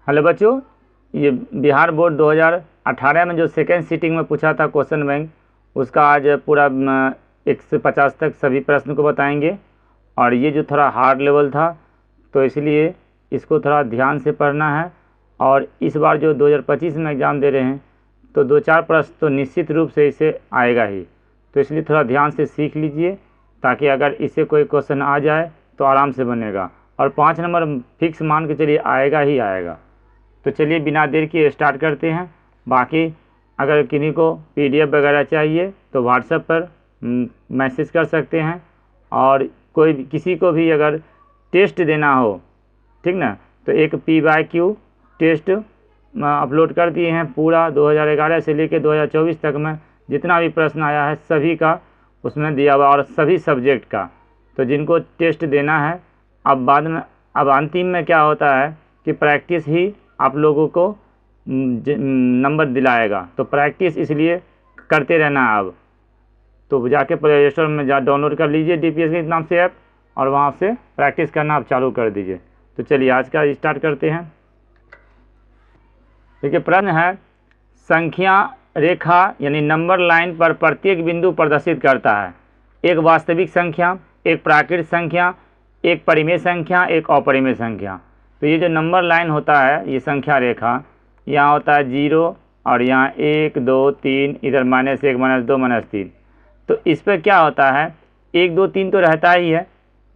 Hello बच्चों, ये Bihar board 2018 में जो सेकेंड सीटिंग में पूछा था क्वेश्चन बैंक, उसका आज पूरा 1 से 50 तक सभी प्रश्न को बताएंगे। और ये जो थोड़ा हार्ड लेवल था तो इसलिए इसको थोड़ा ध्यान से पढ़ना है। और इस बार जो 2025 में एग्ज़ाम दे रहे हैं तो 2-4 प्रश्न तो निश्चित रूप से इसे आएगा ही, तो इसलिए थोड़ा ध्यान से सीख लीजिए ताकि अगर इससे कोई क्वेश्चन आ जाए तो आराम से बनेगा। और 5 नंबर फिक्स मान के चलिए आएगा ही आएगा। तो चलिए बिना देर किए स्टार्ट करते हैं। बाकी अगर किन्हीं को पीडीएफ वगैरह चाहिए तो व्हाट्सएप पर मैसेज कर सकते हैं। और किसी को भी अगर टेस्ट देना हो, ठीक ना, तो एक PYQ टेस्ट अपलोड कर दिए हैं। पूरा 2011 से लेकर 2024 तक में जितना भी प्रश्न आया है सभी का उसमें दिया हुआ, और सभी सब्जेक्ट का। तो जिनको टेस्ट देना है, अब बाद में अब अंतिम में क्या होता है कि प्रैक्टिस ही आप लोगों को नंबर दिलाएगा। तो प्रैक्टिस इसलिए करते रहना है। अब तो जाके प्ले स्टोर में डाउनलोड कर लीजिए DPS के नाम से ऐप, और वहाँ से प्रैक्टिस करना आप चालू कर दीजिए। तो चलिए आज का स्टार्ट करते हैं। देखिए प्रश्न है, संख्या रेखा यानी नंबर लाइन पर प्रत्येक बिंदु प्रदर्शित करता है। एक वास्तविक संख्या, एक प्राकृत संख्या, एक परिमेय संख्या, एक अपरिमेय संख्या। तो ये जो नंबर लाइन होता है, ये संख्या रेखा, यहाँ होता है 0 और यहाँ 1 2 3, इधर -1 -2 -3। तो इस पर क्या होता है, 1 2 3 तो रहता ही है,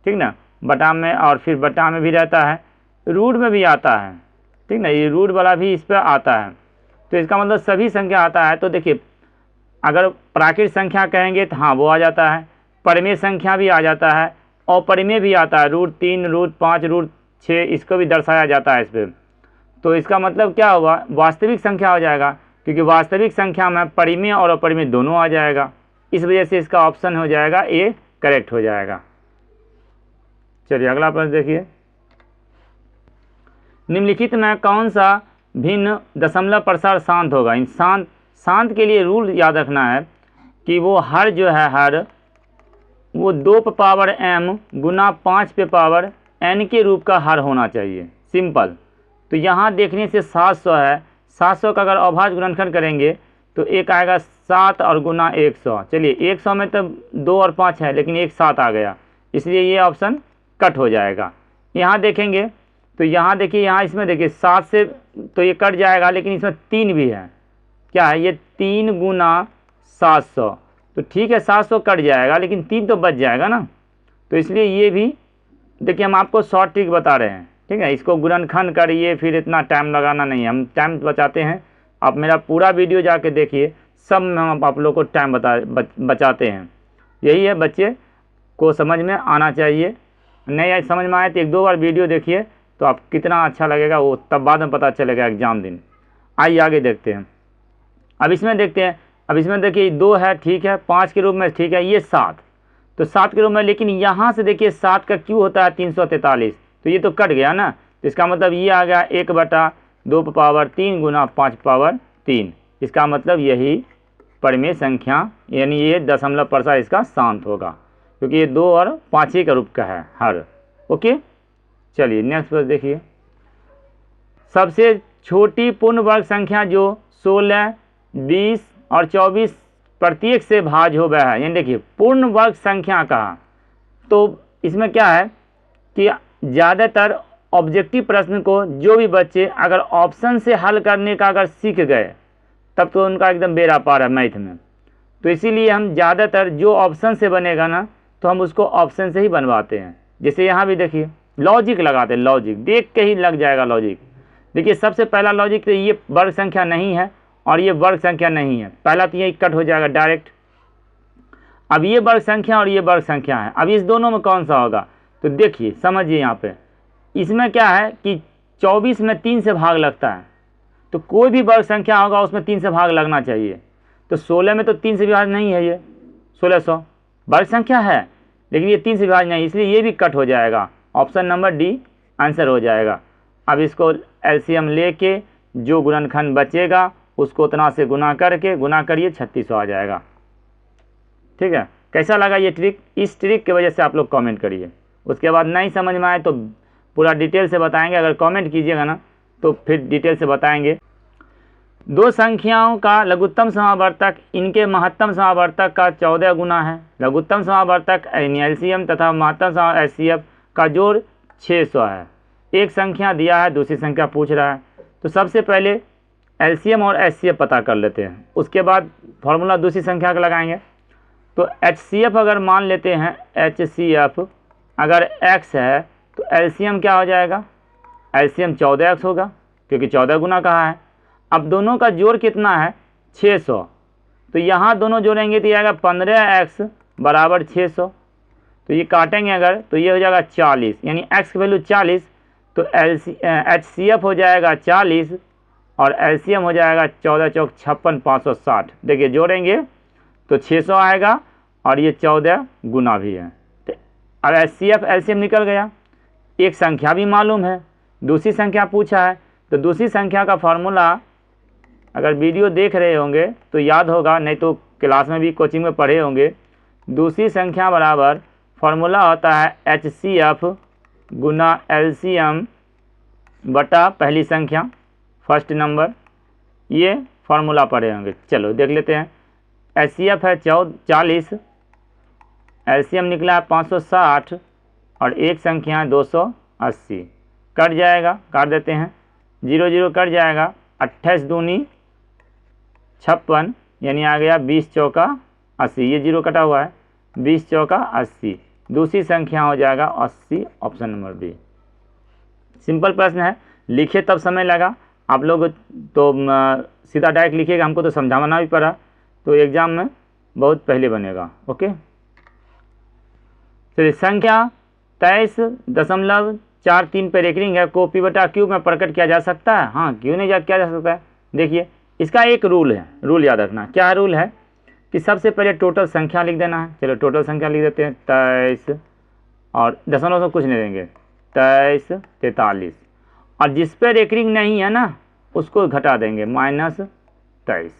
ठीक ना, बटा में, और फिर बटा में भी रहता है, रूट में भी आता है, ठीक ना, ये रूट वाला भी इस पर आता है। तो इसका मतलब सभी संख्या आता है। तो देखिए अगर प्राकृत संख्या कहेंगे तो हाँ वो आ जाता है, परिमेय संख्या भी आ जाता है, अपरिमेय भी आता है, √3 √5 √6 इसको भी दर्शाया जाता है इस पर। तो इसका मतलब क्या हुआ, वास्तविक संख्या हो जाएगा, क्योंकि वास्तविक संख्या में परिमेय और अपरिमेय दोनों आ जाएगा। इस वजह से इसका ऑप्शन हो जाएगा ए करेक्ट हो जाएगा। चलिए अगला प्रश्न देखिए, निम्नलिखित में कौन सा भिन्न दशमलव प्रसार शांत होगा। इन शांत के लिए रूल याद रखना है कि वो हर जो है हर वो 2 पे पावर m गुना 5 पे पावर n के रूप का हर होना चाहिए, सिंपल। तो यहाँ देखने से 700 है, 700 का अगर अभाज्य गुणनखंड करेंगे तो एक आएगा 7 और गुना 100। चलिए 100 में तो 2 और 5 है, लेकिन एक 7 आ गया, इसलिए ये ऑप्शन कट हो जाएगा। यहाँ देखेंगे तो यहाँ देखिए, यहाँ इसमें देखिए 7 से तो ये कट जाएगा, लेकिन इसमें 3 भी है, क्या है ये 3 गुना 700। तो ठीक है 700 कट जाएगा, लेकिन 3 तो बच जाएगा ना। तो इसलिए ये भी देखिए हम आपको शॉर्ट ट्रिक बता रहे हैं, ठीक है। इसको गुणनखंड करिए, फिर इतना टाइम लगाना नहीं है, हम टाइम बचाते हैं। आप मेरा पूरा वीडियो जाके देखिए, सब में हम आप लोग को टाइम बचाते हैं। यही है, बच्चे को समझ में आना चाहिए। नहीं समझ में आए तो 1-2 बार वीडियो देखिए तो आप कितना अच्छा लगेगा वो तब बाद में पता चलेगा एग्ज़ाम दिन। आइए आगे देखते हैं। अब इसमें देखते हैं, अब इसमें देखिए 2 है, ठीक है, 5 के रूप में, ठीक है, ये 7, तो 7 के रूप में, लेकिन यहाँ से देखिए 7 का क्यों होता है 343, तो ये तो कट गया ना। तो इसका मतलब ये आ गया 1/2 पे पावर 3 गुना 5 पावर 3। इसका मतलब यही परिमेय संख्या यानी ये दशमलव प्रसार इसका शांत होगा, क्योंकि ये 2 और 5 ही का रूप का है हर। ओके चलिए नेक्स्ट प्रश्न देखिए, सबसे छोटी पूर्ण वर्ग संख्या जो 16 20 और 24 प्रत्येक से भाज्य हो वह है। यानी देखिए पूर्ण वर्ग संख्या का, तो इसमें क्या है कि ज़्यादातर ऑब्जेक्टिव प्रश्न को जो भी बच्चे अगर ऑप्शन से हल करने का अगर सीख गए तब तो उनका एकदम बेड़ा पार है मैथ में। तो इसीलिए हम ज़्यादातर जो ऑप्शन से बनेगा ना तो हम उसको ऑप्शन से ही बनवाते हैं। जैसे यहाँ भी देखिए लॉजिक लगाते हैं, लॉजिक देख के ही लग जाएगा लॉजिक। देखिए सबसे पहला लॉजिक तो ये वर्ग संख्या नहीं है और ये वर्ग संख्या नहीं है, पहला तो यही कट हो जाएगा डायरेक्ट। अब ये वर्ग संख्या और ये वर्ग संख्या है, अब इस दोनों में कौन सा होगा, तो देखिए समझिए यहाँ पे इसमें क्या है कि 24 में 3 से भाग लगता है, तो कोई भी वर्ग संख्या होगा उसमें 3 से भाग लगना चाहिए। तो 16 में तो 3 से विभाज्य नहीं है, ये 1600 वर्ग संख्या है लेकिन ये 3 से विभाज्य नहीं, इसलिए ये भी कट हो जाएगा। ऑप्शन नंबर डी आंसर हो जाएगा। अब इसको एलसीएम लेके जो गुणनखंड बचेगा उसको उतना से गुना करिए 3600 आ जाएगा। ठीक है, कैसा लगा ये ट्रिक, इस ट्रिक की वजह से आप लोग कमेंट करिए। उसके बाद नहीं समझ में आए तो पूरा डिटेल से बताएंगे। अगर कमेंट कीजिएगा ना तो फिर डिटेल से बताएंगे। दो संख्याओं का लघुत्तम समावर्तक इनके महत्तम समावर्तक का 14 गुना है। लघुत्तम समावर्तक एलसीएम तथा महत्तम एचसीएफ का जोड़ 600 है। एक संख्या दिया है, दूसरी संख्या पूछ रहा है। तो सबसे पहले एलसीएम और एचसीएफ पता कर लेते हैं, उसके बाद फॉर्मूला दूसरी संख्या का लगाएंगे। तो एचसीएफ अगर मान लेते हैं, एचसीएफ अगर x है तो एलसीएम क्या हो जाएगा, एलसीएम 14x होगा क्योंकि 14 गुना कहा है। अब दोनों का जोड़ कितना है, 600। तो यहाँ दोनों जोड़ेंगे तो ये आएगा 15x बराबर 600। तो ये काटेंगे अगर तो ये हो जाएगा 40, यानी x की वैल्यू 40। तो एचसीएफ हो जाएगा 40 और एलसीएम हो जाएगा 14 चौक 56 560। देखिए जोड़ेंगे तो 600 आएगा और ये 14 गुना भी है। तो अब एचसीएफ एलसीएम निकल गया। एक संख्या भी मालूम है, दूसरी संख्या पूछा है। तो दूसरी संख्या का फार्मूला अगर वीडियो देख रहे होंगे तो याद होगा, नहीं तो क्लास में भी कोचिंग में पढ़े होंगे। दूसरी संख्या बराबर फार्मूला होता है एचसीएफ गुना एलसीएम बटा पहली संख्या, फर्स्ट नंबर। ये फार्मूला पढ़े होंगे। चलो देख लेते हैं। एचसीएफ है 40, एलसीएम निकला है 560 और एक संख्या है 280। कट जाएगा, काट देते हैं, 0 0 कट जाएगा। 28 दूनी 56, यानी आ गया 20 चौका 80। ये 0 कटा हुआ है, 20 चौका 80। दूसरी संख्या हो जाएगा 80, ऑप्शन नंबर बी। सिंपल प्रश्न है, लिखे तब समय लगा। आप लोग तो सीधा डायरेक्ट लिखिएगा, हमको तो समझाना भी पड़ा, तो एग्जाम में बहुत पहले बनेगा। ओके, चलिए संख्या 23.43 पर रेकरिंग है को पी बटा क्यू में प्रकट किया जा सकता है। हाँ, क्यों नहीं किया जा सकता है। देखिए इसका एक रूल है, रूल याद रखना। क्या रूल है कि सबसे पहले टोटल संख्या लिख देना है। चलो टोटल संख्या लिख देते हैं 23 और दशमलव में कुछ नहीं देंगे, 23 43। और जिस पर रेकरिंग नहीं है ना उसको घटा देंगे -23।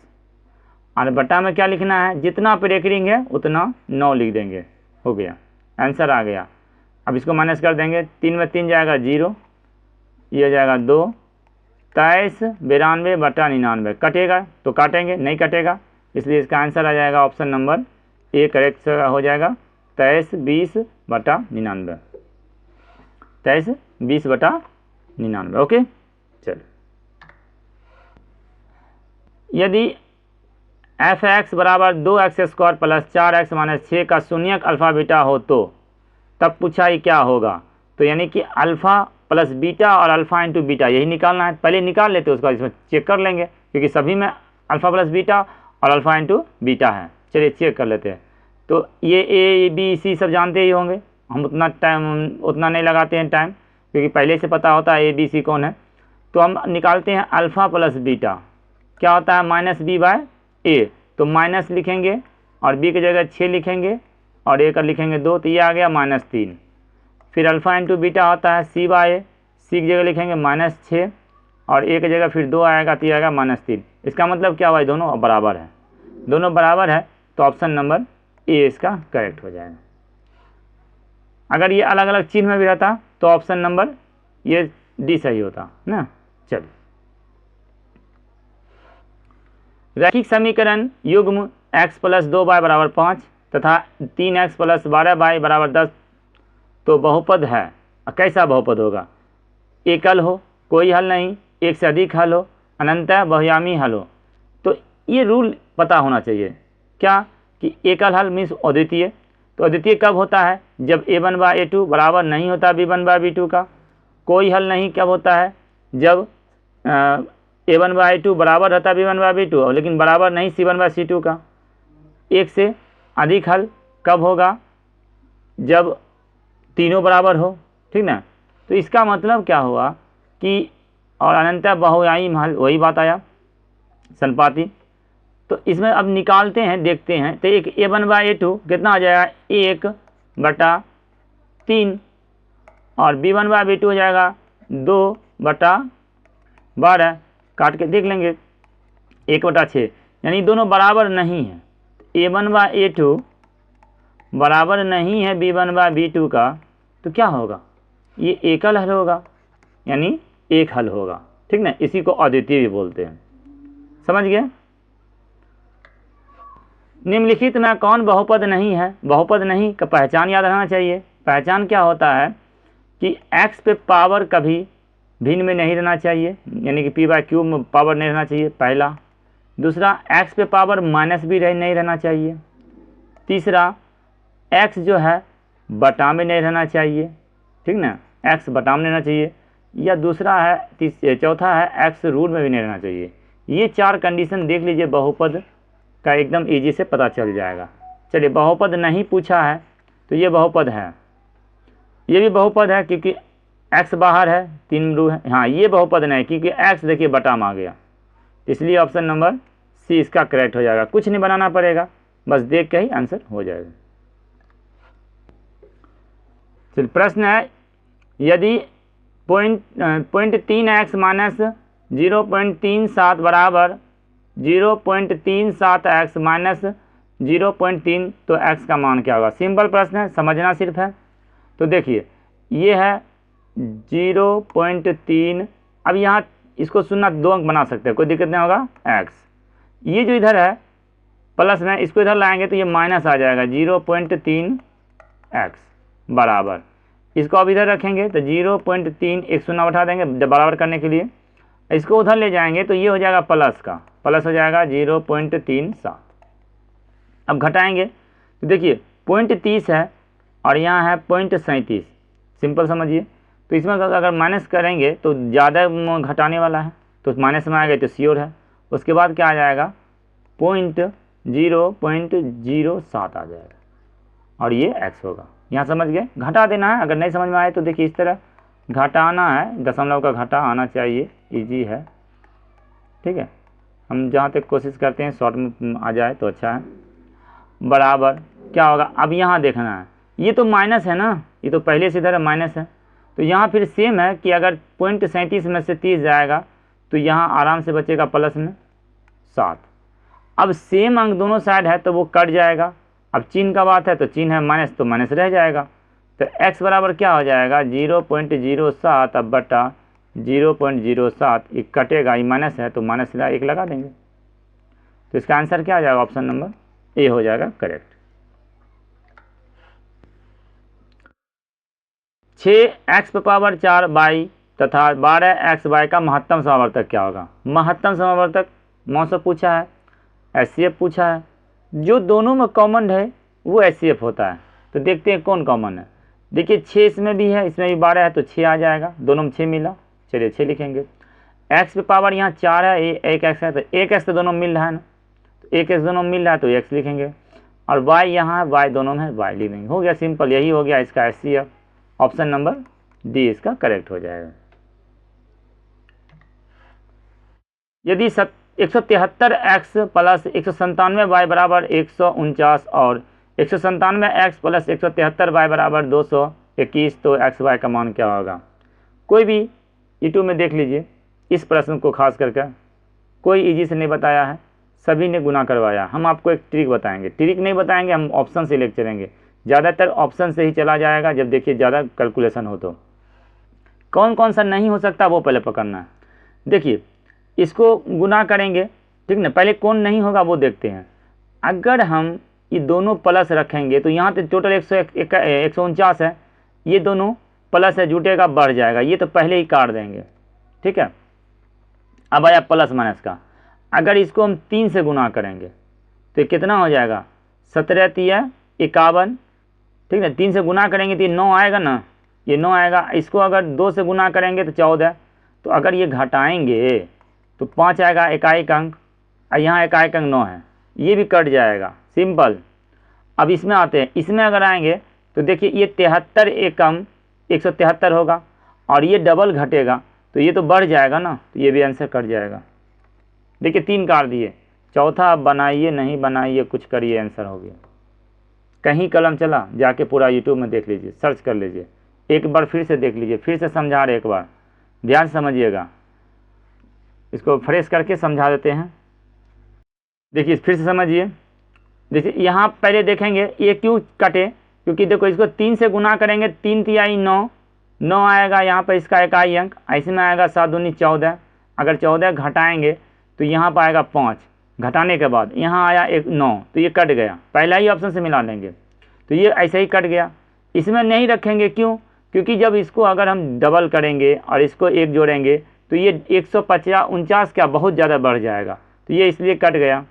और बटा में क्या लिखना है, जितना पर रेकरिंग है उतना 9 लिख देंगे। हो गया, आंसर आ गया। अब इसको माइनस कर देंगे, 3 में 3 जाएगा 0, ये हो जाएगा 2। 23 92 बटा 99 कटेगा तो काटेंगे, नहीं कटेगा, इसलिए इसका आंसर आ जाएगा ऑप्शन नंबर ए करेक्ट हो जाएगा। 23 20 बटा 99, 23 20 बटा 99। ओके, चलो यदि f(x) बराबर 2x² प्लस 4x माइनस 6 का शून्यक अल्फा बीटा हो तो तब पूछा ही क्या होगा। तो यानी कि अल्फ़ा प्लस बीटा और अल्फ़ा इंटू बीटा यही निकालना है। पहले निकाल लेते उसका, इसमें चेक कर लेंगे क्योंकि सभी में अल्फ़ा प्लस बीटा और अल्फ़ा इंटू बीटा है। चलिए चेक कर लेते हैं। तो ये ए बी सी सब जानते ही होंगे, हम उतना नहीं लगाते हैं टाइम क्योंकि पहले से पता होता है ए बी सी कौन है। तो हम निकालते हैं अल्फ़ा प्लस बीटा, क्या होता है -b/a। तो माइनस लिखेंगे और b की जगह 6 लिखेंगे और a का लिखेंगे 2, तो ये आ गया -3। फिर अल्फ़ा इंटू बीटा होता है c/a, c की जगह लिखेंगे -6 और a की जगह फिर 2 आएगा तो ये आएगा -3। इसका मतलब क्या हुआ, दोनों बराबर है। दोनों बराबर है तो ऑप्शन नंबर ए इसका करेक्ट हो जाएगा। अगर ये अलग अलग चिन्ह में भी रहता तो ऑप्शन नंबर ये डी सही होता ना। चलिए रैखिक समीकरण युग्म x + 2y = 5 तथा 3x + 12y = 10 तो बहुपद है। कैसा बहुपद होगा, एकल हो, कोई हल नहीं, एक से अधिक हल हो, अनंतः बहुयामी हल हो। तो ये रूल पता होना चाहिए क्या कि एकल हल मीन्स अद्वितीय। तो अद्वितीय कब होता है, जब a1/a2 बराबर नहीं होता b1/b2 का। कोई हल नहीं कब होता है, जब a1/a2 बराबर रहता b1/b2 लेकिन बराबर नहीं c1/c2 का। एक से अधिक हल कब होगा, जब तीनों बराबर हो, ठीक ना। तो इसका मतलब क्या हुआ कि और अनंतः बहुआयामी हल, वही बात आया संपाती। तो इसमें अब निकालते हैं, देखते हैं। तो एक a1/a2 कितना आ जाएगा 1/3 और b1/b2 हो जाएगा 2/12। काट के देख लेंगे 1/6, यानी दोनों बराबर नहीं है। a1/a2 बराबर नहीं है b1/b2 का, तो क्या होगा, ये एकल हल होगा, यानी एक हल होगा। ठीक ना, इसी को अद्वितीय भी बोलते हैं। समझ गए। निम्नलिखित में कौन बहुपद नहीं है? बहुपद नहीं का पहचान याद रहना चाहिए। पहचान क्या होता है कि x पे पावर कभी भिन्न में नहीं रहना चाहिए, यानी कि p/q में पावर नहीं रहना चाहिए, पहला। दूसरा, x पे पावर माइनस भी नहीं रहना चाहिए। तीसरा, x जो है बटा में नहीं रहना चाहिए, ठीक ना, x बटा में नहीं रहना चाहिए। या दूसरा है, चौथा है x रूट में भी नहीं रहना चाहिए। ये 4 कंडीशन देख लीजिए, बहुपद का एकदम इजी से पता चल जाएगा। चलिए, बहुपद नहीं पूछा है तो ये बहुपद है, ये भी बहुपद है क्योंकि x बाहर है, 3 रू है। हाँ, ये बहुपद नहीं क्योंकि x देखिए बटा में आ गया, इसलिए ऑप्शन नंबर सी इसका करेक्ट हो जाएगा। कुछ नहीं बनाना पड़ेगा, बस देख के ही आंसर हो जाएगा। चलिए, प्रश्न है, यदि 0.3x माइनस 0.37 बराबर 0.37x माइनस 0.3 तो x का मान क्या होगा? सिंपल प्रश्न है, समझना सिर्फ है। तो देखिए, ये है 0.3। अब यहाँ इसको सुनना 2 अंक बना सकते हैं, कोई दिक्कत नहीं होगा। x ये जो इधर है प्लस में, इसको इधर लाएंगे तो ये माइनस आ जाएगा 0.3x बराबर, इसको अब इधर रखेंगे तो 0.3 एक शून्य उठा देंगे बराबर करने के लिए, इसको उधर ले जाएंगे तो ये हो जाएगा प्लस का, प्लस हो जाएगा 0.37। अब घटाएंगे तो देखिए 0.30 है और यहाँ है 0.37, सिंपल समझिए। तो इसमें अगर माइनस करेंगे तो ज़्यादा घटाने वाला है, तो माइनस में आ गए तो श्योर है। उसके बाद क्या आ जाएगा 0.07 आ जाएगा और ये x होगा। यहाँ समझ गए, घटा देना है। अगर नहीं समझ में आए तो देखिए इस तरह घटाना है, दशमलव का घटा आना चाहिए, इजी है, ठीक है। हम जहाँ तक कोशिश करते हैं शॉर्ट में आ जाए तो अच्छा है। बराबर क्या होगा, अब यहाँ देखना है, ये तो माइनस है ना, ये तो पहले से इधर माइनस है, तो यहाँ फिर सेम है कि अगर 0.37 में से 30 जाएगा तो यहाँ आराम से बचेगा प्लस में 7। अब सेम अंक दोनों साइड है तो वो कट जाएगा। अब चिन्ह का बात है तो चिन्ह है माइनस तो माइनस रह जाएगा, तो x बराबर क्या हो जाएगा 0.07 अब बटा 0.07, ये कटेगा, ये माइनस है तो माइनस 1 लगा देंगे, तो इसका आंसर क्या आ जाएगा? ऑप्शन नंबर ए हो जाएगा करेक्ट। 6x⁴y तथा 12xy का महत्तम समावर्तक क्या होगा? महत्तम समावर्तक मौसम पूछा है, HCF पूछा है, जो दोनों में कॉमन है वो HCF होता है। तो देखते हैं कौन कॉमन है। देखिए 6 इसमें भी है, इसमें भी 12 है तो 6 आ जाएगा, दोनों में 6 मिला, चलिए 6 लिखेंगे। x⁴ यहाँ 4 है, एक x है तो एक x तो दोनों मिल रहा है ना, तो एक x दोनों मिल रहा है तो x लिखेंगे, और y यहाँ है, y दोनों में है, y लिख देंगे। हो गया सिंपल, यही हो गया इसका HCF। ऑप्शन नंबर डी इसका करेक्ट हो जाएगा। यदि 173x प्लस 197y बराबर 149 और 197x प्लस 173y बराबर 221 तो xy का मान क्या होगा? कोई भी यूट्यूब में देख लीजिए, इस प्रश्न को खास करके कोई इजी से नहीं बताया है, सभी ने गुना करवाया। हम आपको एक ट्रिक बताएंगे, ट्रिक नहीं बताएंगे, हम ऑप्शन से लेकर चलेंगे, ज़्यादातर ऑप्शन से ही चला जाएगा। जब देखिए ज़्यादा कैलकुलेशन हो तो कौन कौन सा नहीं हो सकता वो पहले पकड़ना है। देखिए इसको गुना करेंगे, ठीक ना, पहले कौन नहीं होगा वो देखते हैं। अगर हम ये दोनों प्लस रखेंगे तो यहाँ तो टोटल 149 है, ये दोनों प्लस है, जुटेगा बढ़ जाएगा, ये तो पहले ही काट देंगे, ठीक है। अब आया प्लस माइनस का, अगर इसको हम 3 से गुना करेंगे तो कितना हो जाएगा 17 × 51, ठीक है। 3 से गुना करेंगे तो ये 9 आएगा ना, ये 9 आएगा। इसको अगर 2 से गुना करेंगे तो 14, तो अगर ये घटाएंगे तो 5 आएगा, एकाएक अंक, और यहाँ एकाएक अंक 9 है, ये भी कट जाएगा, सिंपल। अब इसमें आते हैं, इसमें अगर आएंगे तो देखिए ये 73 एकम 173 होगा, और ये डबल घटेगा तो ये तो बढ़ जाएगा ना, तो ये भी आंसर कट जाएगा। देखिए 3 काट दिए, चौथा अब बनाइए नहीं बनाइए कुछ करिए, आंसर हो गया। कहीं कलम चला, जाके पूरा यूट्यूब में देख लीजिए, सर्च कर लीजिए, एक बार फिर से देख लीजिए, फिर से समझा रहे, एक बार ध्यान समझिएगा, इसको फ्रेश करके समझा देते हैं। देखिए फिर से समझिए, देखिए यहाँ पहले देखेंगे ये क्यों कटे, क्योंकि देखो इसको 3 से गुना करेंगे, 3 × 3 = 9 आएगा, यहाँ पर इसका इकाई अंक, इसमें आएगा 7 × 2 = 14, अगर 14 घटाएंगे तो यहाँ पर आएगा 5, घटाने के बाद यहाँ आया 9, तो ये कट गया, पहला ही ऑप्शन से मिला लेंगे, तो ये ऐसे ही कट गया। इसमें नहीं रखेंगे, क्यों? क्योंकि जब इसको अगर हम डबल करेंगे और इसको 1 जोड़ेंगे तो ये 149 क्या बहुत ज़्यादा बढ़ जाएगा, तो ये इसलिए कट गया।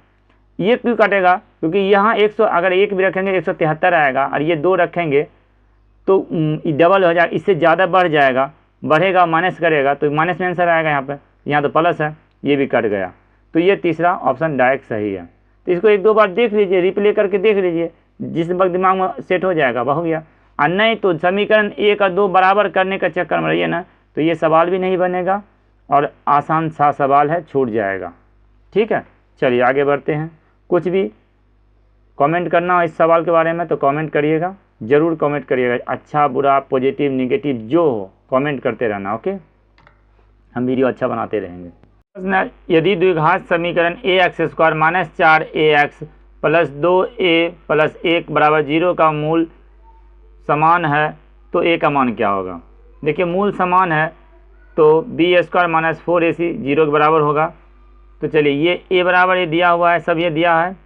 ये क्यों कटेगा? क्योंकि यहाँ 100 अगर 1 भी रखेंगे 173 आएगा, और ये 2 रखेंगे तो डबल हो जाएगा, इससे ज़्यादा बढ़ जाएगा, बढ़ेगा माइनस करेगा तो माइनस में आंसर आएगा। यहाँ तो प्लस है, ये भी कट गया, तो ये तीसरा ऑप्शन डायरेक्ट सही है। तो इसको 1-2 बार देख लीजिए, रिप्ले करके देख लीजिए, जिस वक्त दिमाग में सेट हो जाएगा वह हो गया। और नहीं तो समीकरण 1 और 2 बराबर करने का चक्कर में रहिए ना, तो ये सवाल भी नहीं बनेगा और आसान सा सवाल है, छूट जाएगा। ठीक है, चलिए आगे बढ़ते हैं। कुछ भी कमेंट करना हो इस सवाल के बारे में तो कमेंट करिएगा, ज़रूर कमेंट करिएगा, अच्छा बुरा पॉजिटिव निगेटिव जो हो कमेंट करते रहना। ओके, हम वीडियो अच्छा बनाते रहेंगे। यदि द्विघात समीकरण ax² - 4ax + 2a + 1 = 0 का मूल समान है तो a का मान क्या होगा? देखिए मूल समान है तो b² - 4ac 0 के बराबर होगा। तो चलिए ये a बराबर ये दिया हुआ है, सब ये दिया है,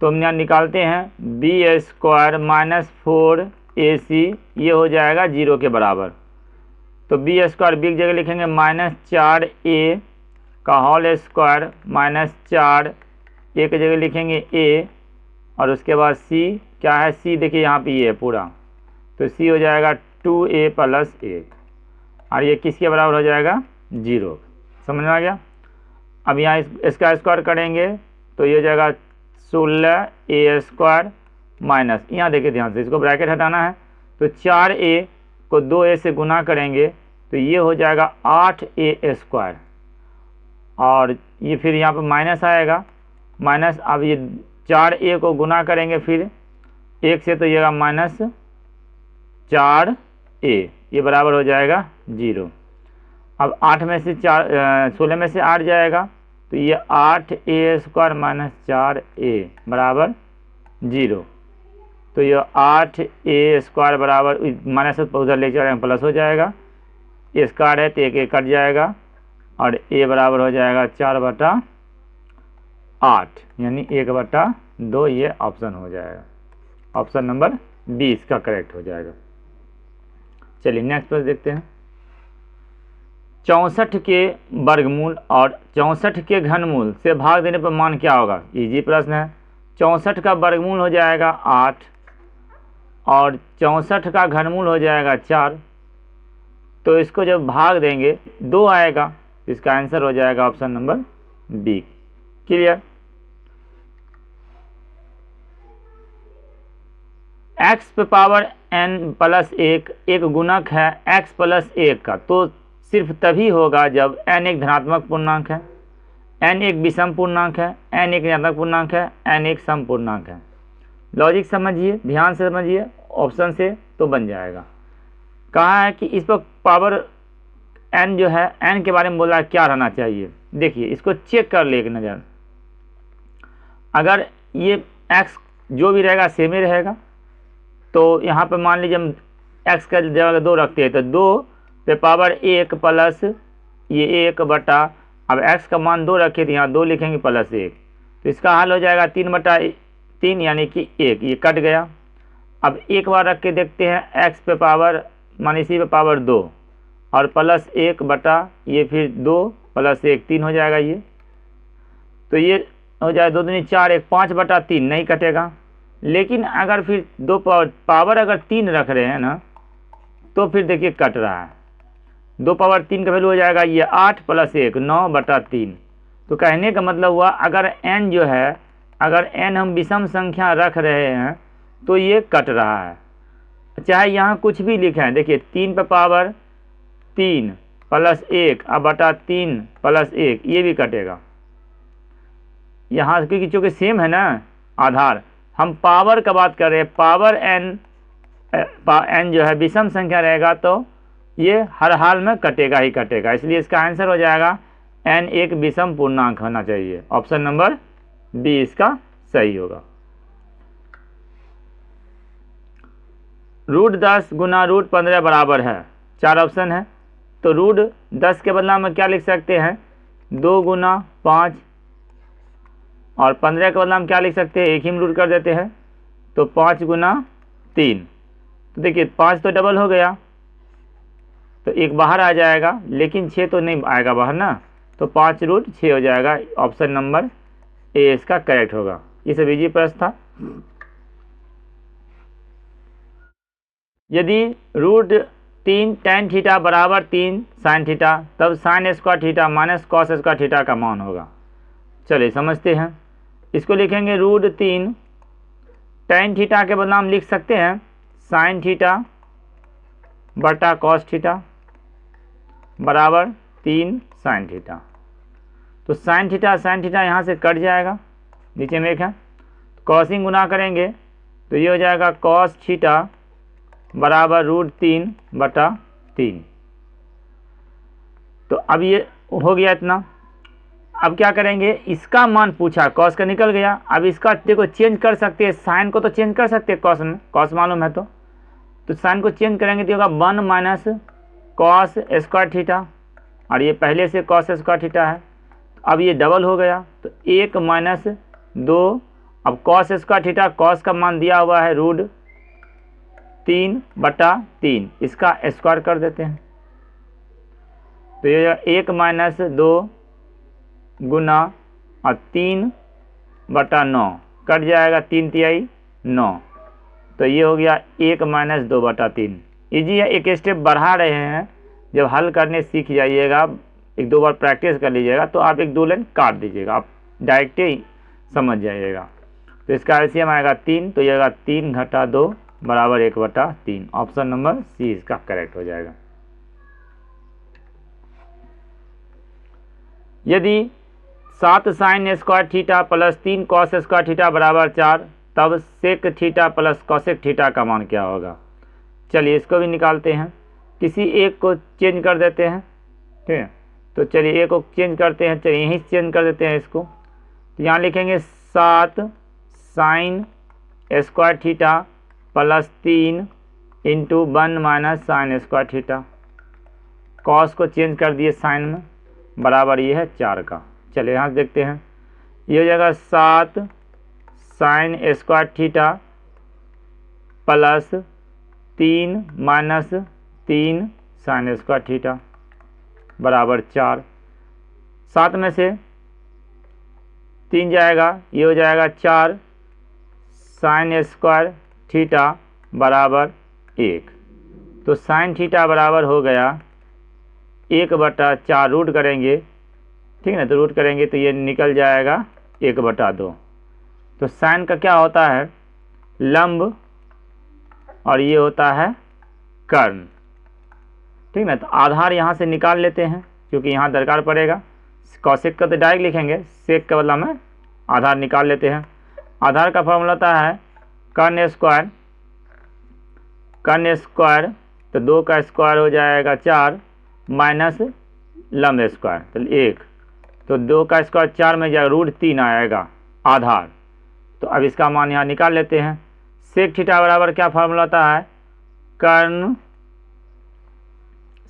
तो हम यहाँ निकालते हैं b² - 4ac, ये हो जाएगा 0 के बराबर। तो b² b की जगह लिखेंगे -4a का होल स्क्वायर -4 a की जगह लिखेंगे a, और उसके बाद c क्या है, c देखिए यहाँ पे ये है पूरा, तो c हो जाएगा 2a + 1, और ये किसके बराबर हो जाएगा? 0। समझ में आ गया? अब यहाँ इसका स्क्वायर करेंगे तो ये हो जाएगा 16a² माइनस, यहाँ देखिए ध्यान से, इसको ब्रैकेट हटाना है, तो 4a को 2a से गुना करेंगे तो ये हो जाएगा 8a², और ये फिर यहाँ पर माइनस आएगा, माइनस, अब ये 4a को गुना करेंगे फिर 1 से तो ये -4a, ये बराबर हो जाएगा 0। अब 8 में से 16 में से 8 जाएगा तो ये 8a² - 4a बराबर 0, तो ये 8a² बराबर माइनस उधर ले जाएगा प्लस हो जाएगा, ये स्क्वायर है तो 1 कट जाएगा, और a बराबर हो जाएगा 4/8, यानी 1/2, ये ऑप्शन हो जाएगा, ऑप्शन नंबर 20 का करेक्ट हो जाएगा। चलिए नेक्स्ट प्रश्न देखते हैं। 64 के वर्गमूल और 64 के घनमूल से भाग देने पर मान क्या होगा? इजी प्रश्न है। 64 का वर्गमूल हो जाएगा 8 और 64 का घनमूल हो जाएगा 4, तो इसको जब भाग देंगे 2 आएगा, इसका आंसर हो जाएगा option number B. Clear? x पे पावर n + 1 एक गुणक है x + 1 का, तो सिर्फ तभी होगा जब n एक धनात्मक पूर्णांक है, n एक विषम पूर्णांक है, n एक ऋणात्मक पूर्णांक है, n एक सम पूर्णांक है। लॉजिक समझिए, ध्यान से समझिए, ऑप्शन से तो बन जाएगा। कहा है कि इस पर पावर n जो है, n के बारे में बोला है क्या रहना चाहिए। देखिए इसको चेक कर ले एक नज़र, अगर ये x जो भी रहेगा सेम ही रहेगा, तो यहाँ पर मान लीजिए हम x का जगह 2 रखते हैं, तो 2 पे पावर 1 प्लस ये 1 बटा, अब x का मान 2 रखे तो यहाँ 2 लिखेंगे +1, तो इसका हल हो जाएगा 3/3 यानी कि 1, ये कट गया। अब एक बार रख के देखते हैं, x पे पावर मान इसी पे पावर 2 और +1 बटा ये फिर 2 + 1 3 हो जाएगा ये, तो ये हो जाए 2 दूनी 4, 1 5/3 नहीं कटेगा। लेकिन अगर फिर 2 पावर अगर 3 रख रहे हैं ना, तो फिर देखिए कट रहा है, 2 पावर 3 का वैल्यू हो जाएगा ये 8 + 1 9/3। तो कहने का मतलब हुआ अगर n जो है, अगर n हम विषम संख्या रख रहे हैं तो ये कट रहा है, चाहे यहाँ कुछ भी लिखें। देखिए 3 पे पावर 3 + 1 बटा 3 + 1 ये भी कटेगा यहाँ, क्योंकि चूँकि सेम है ना आधार, हम पावर का बात कर रहे हैं, पावर n जो है विषम संख्या रहेगा तो ये हर हाल में कटेगा ही कटेगा, इसलिए इसका आंसर हो जाएगा n एक विषम पूर्णांक होना चाहिए, ऑप्शन नंबर बी इसका सही होगा। √10 गुना √15 बराबर है, 4 ऑप्शन है, तो √10 के बदला में क्या लिख सकते हैं, 2 गुना 5, और 15 के बदले हम क्या लिख सकते हैं, एक ही में रूट कर देते हैं, तो 5 गुना 3। तो देखिए 5 तो डबल हो गया, तो एक बाहर आ जाएगा, लेकिन 6 तो नहीं आएगा बाहर ना, तो 5√6 हो जाएगा। ऑप्शन नंबर ए इसका करेक्ट होगा। ये सब इजी प्रश्न था। यदि √3 tan थीटा बराबर 3 sin थीटा, तब sin square theta minus cos square theta का मान होगा। चलिए समझते हैं। इसको लिखेंगे √3 tan थीटा के बदले हम लिख सकते हैं sin थीटा बटा cos थीटा बराबर 3 sin थीटा। तो sin थीटा यहाँ से कट जाएगा, नीचे में एक है, कॉसिंग गुना करेंगे तो ये हो जाएगा cos थीटा बराबर √3 बटा 3। तो अब ये हो गया इतना। अब क्या करेंगे, इसका मान पूछा, cos का निकल गया, अब इसका देखो चेंज कर सकते हैं, साइन को तो चेंज कर सकते हैं cos में, cos मालूम है तो साइन को चेंज करेंगे तो होगा 1 माइनस cos स्क्वायर थीटा, और ये पहले से cos स्क्वायर थीटा है, अब ये डबल हो गया, तो 1 माइनस 2, अब cos स्क्वायर थीटा, cos का मान दिया हुआ है √3 बटा 3, इसका स्क्वायर कर देते हैं, तो ये 1 माइनस 2 गुना और 3 बटा 9 कट जाएगा, 3 तिहाई 9, तो ये हो गया 1 माइनस 2 बटा 3। इजी है, एक स्टेप बढ़ा रहे हैं, जब हल करने सीख जाइएगा, 1-2 बार प्रैक्टिस कर लीजिएगा तो आप 1-2 लाइन काट दीजिएगा, आप डायरेक्ट ही समझ जाइएगा। तो इसका एलसीएम आएगा 3, तो ये आएगा 3 घटा 2 बराबर 1 बटा 3। ऑप्शन नंबर सी इसका करेक्ट हो जाएगा। यदि 7 sin square theta plus 3 cos square theta बराबर 4, तब sec theta plus cosec theta का मान क्या होगा। चलिए इसको भी निकालते हैं, किसी एक को चेंज कर देते हैं, ठीक है, तो चलिए एक को चेंज करते हैं, चलिए यहीं चेंज कर देते हैं इसको, तो यहाँ लिखेंगे 7 sin square theta plus 3 into 1 minus sin square theta, cos को चेंज कर दिए साइन में, बराबर ये है 4 का। चलिए यहाँ से देखते हैं, ये हो जाएगा 7 sin square theta plus 3 minus 3 sin square theta बराबर 4। 7 में से 3 जाएगा, ये हो जाएगा 4 sin स्क्वायर थीटा बराबर 1, तो sin थीटा बराबर हो गया 1 बटा 4, रूट करेंगे, ठीक है ना, तो रूट करेंगे तो ये निकल जाएगा 1 बटा 2। तो साइन का क्या होता है, लंब, और ये होता है कर्ण, ठीक ना। तो आधार यहाँ से निकाल लेते हैं, क्योंकि यहाँ दरकार पड़ेगा। कॉसेक का तो डायरेक्ट लिखेंगे, सेक का बदला में आधार निकाल लेते हैं। आधार का फॉर्मूला होता है कर्ण स्क्वायर, तो 2 का स्क्वायर हो जाएगा 4 माइनस लंब स्क्वायर, तो 1, तो 2 का स्क्वायर 4 में जाएगा, √3 आएगा आधार। तो अब इसका मान यहाँ निकाल लेते हैं। सेक थीटा बराबर क्या फार्मूला होता है, कर्ण,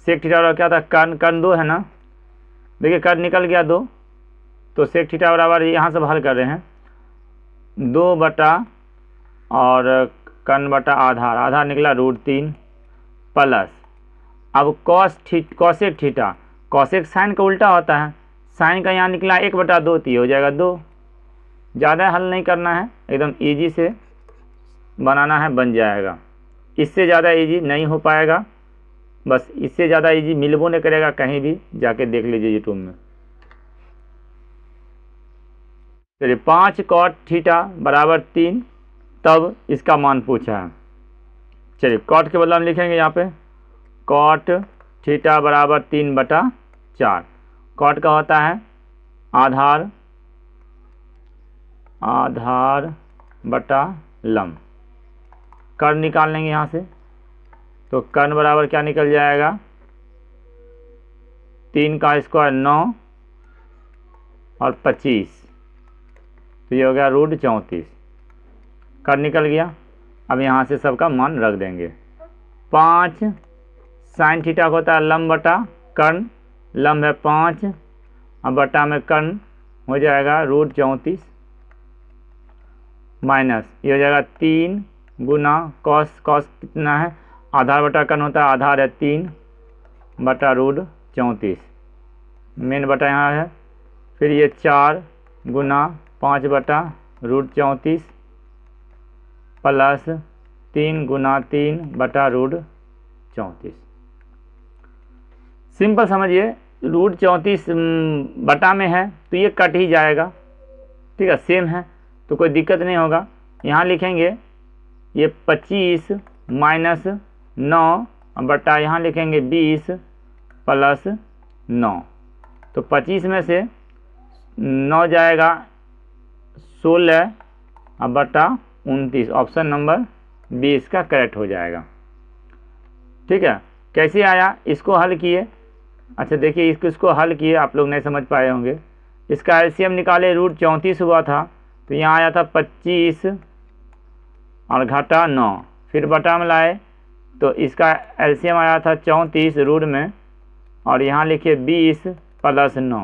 सेक थीटा बराबर क्या था, कर्ण 2 है ना, देखिए कर्ण निकल गया 2, तो सेक थीटा बराबर यहाँ से हल कर रहे हैं 2 बटा और कर्ण बटा आधार निकला √3 प्लस, अब कॉसेक थीटा, कॉसेक साइन का उल्टा होता है, साइन का यहाँ निकला 1 बटा 2, तो हो जाएगा 2। ज़्यादा हल नहीं करना है, एकदम इजी से बनाना है, बन जाएगा। इससे ज़्यादा इजी नहीं हो पाएगा, बस इससे ज़्यादा इजी मिलबो नहीं करेगा, कहीं भी जाके देख लीजिए यूट्यूब में। चलिए 5 cot थीटा बराबर 3, तब इसका मान पूछा है। चलिए कॉट के बदले हम लिखेंगे यहाँ पे cot थीटा बराबर 3 बटा 4। कॉट का होता है आधार बटा लंब, कर्ण निकाल लेंगे यहाँ से, तो कर्ण बराबर क्या निकल जाएगा, 3 का स्क्वायर 9 और 25, तो ये हो गया √34, कर्ण निकल गया। अब यहाँ से सबका मान रख देंगे। 5 sin थीटा होता है लंब बटा कर्ण, लंब है 5 अब बटा में कर्ण हो जाएगा √34 माइनस ये हो जाएगा 3 गुना कॉस कितना है, आधार बटा कर्ण होता है, आधार है 3 बटा √34, मेन बटा यहाँ है। फिर ये 4 गुना 5 बटा √34 प्लस 3 गुना 3 बटा √34। सिंपल समझिए, √34 बटा में है तो ये कट ही जाएगा, ठीक है, सेम है तो कोई दिक्कत नहीं होगा। यहाँ लिखेंगे ये 25 माइनस 9 बटा यहाँ लिखेंगे 20 प्लस 9, तो 25 में से 9 जाएगा 16 बटा 29, ऑप्शन नंबर 20 का करेक्ट हो जाएगा। ठीक है, कैसे आया इसको हल किए। अच्छा देखिए, इसको हल किए, आप लोग नहीं समझ पाए होंगे। इसका एलसीएम निकाले, √34 हुआ था तो यहाँ आया था 25 और घटा 9, फिर बटा में लाए तो इसका एलसीएम आया था 34 रूट में, और यहाँ लिखिए 20 प्लस 9,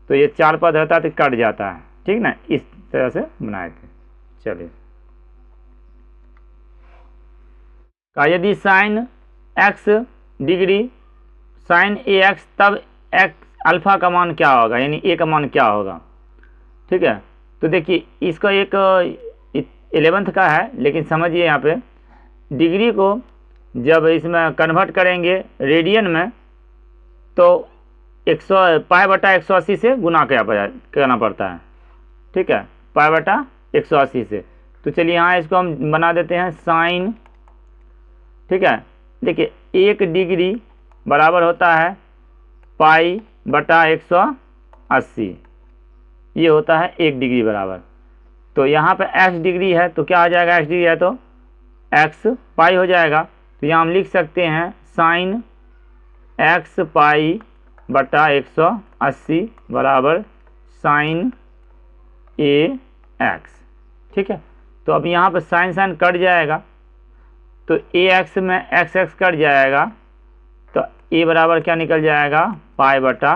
तो ये 4 पद रहता है तो कट जाता है, ठीक ना, इस तरह से बनाए थे। चलिए, का यदि sine x degree sine AX तब x अल्फ़ा का मान क्या होगा, यानी a का मान क्या होगा। ठीक है, तो देखिए इसका एक 11th का है, लेकिन समझिए यहाँ पे डिग्री को जब इसमें कन्वर्ट करेंगे रेडियन में तो 100 पाई बटा 180 से गुना करना पड़ता है। ठीक है, पाई बटा 180 से। तो चलिए यहाँ इसको हम बना देते हैं साइन। ठीक है, देखिए 1 डिग्री बराबर होता है पाई बटा 180, ये होता है 1 डिग्री बराबर। तो यहाँ पे x डिग्री है तो क्या हो जाएगा, x डिग्री है तो x पाई हो जाएगा। तो यहाँ हम लिख सकते हैं साइन x पाई बटा 180 बराबर साइन AX। ठीक है, तो अब यहाँ पर साइन कट जाएगा तो AX में XX कट जाएगा, तो A बराबर क्या निकल जाएगा, पाई बटा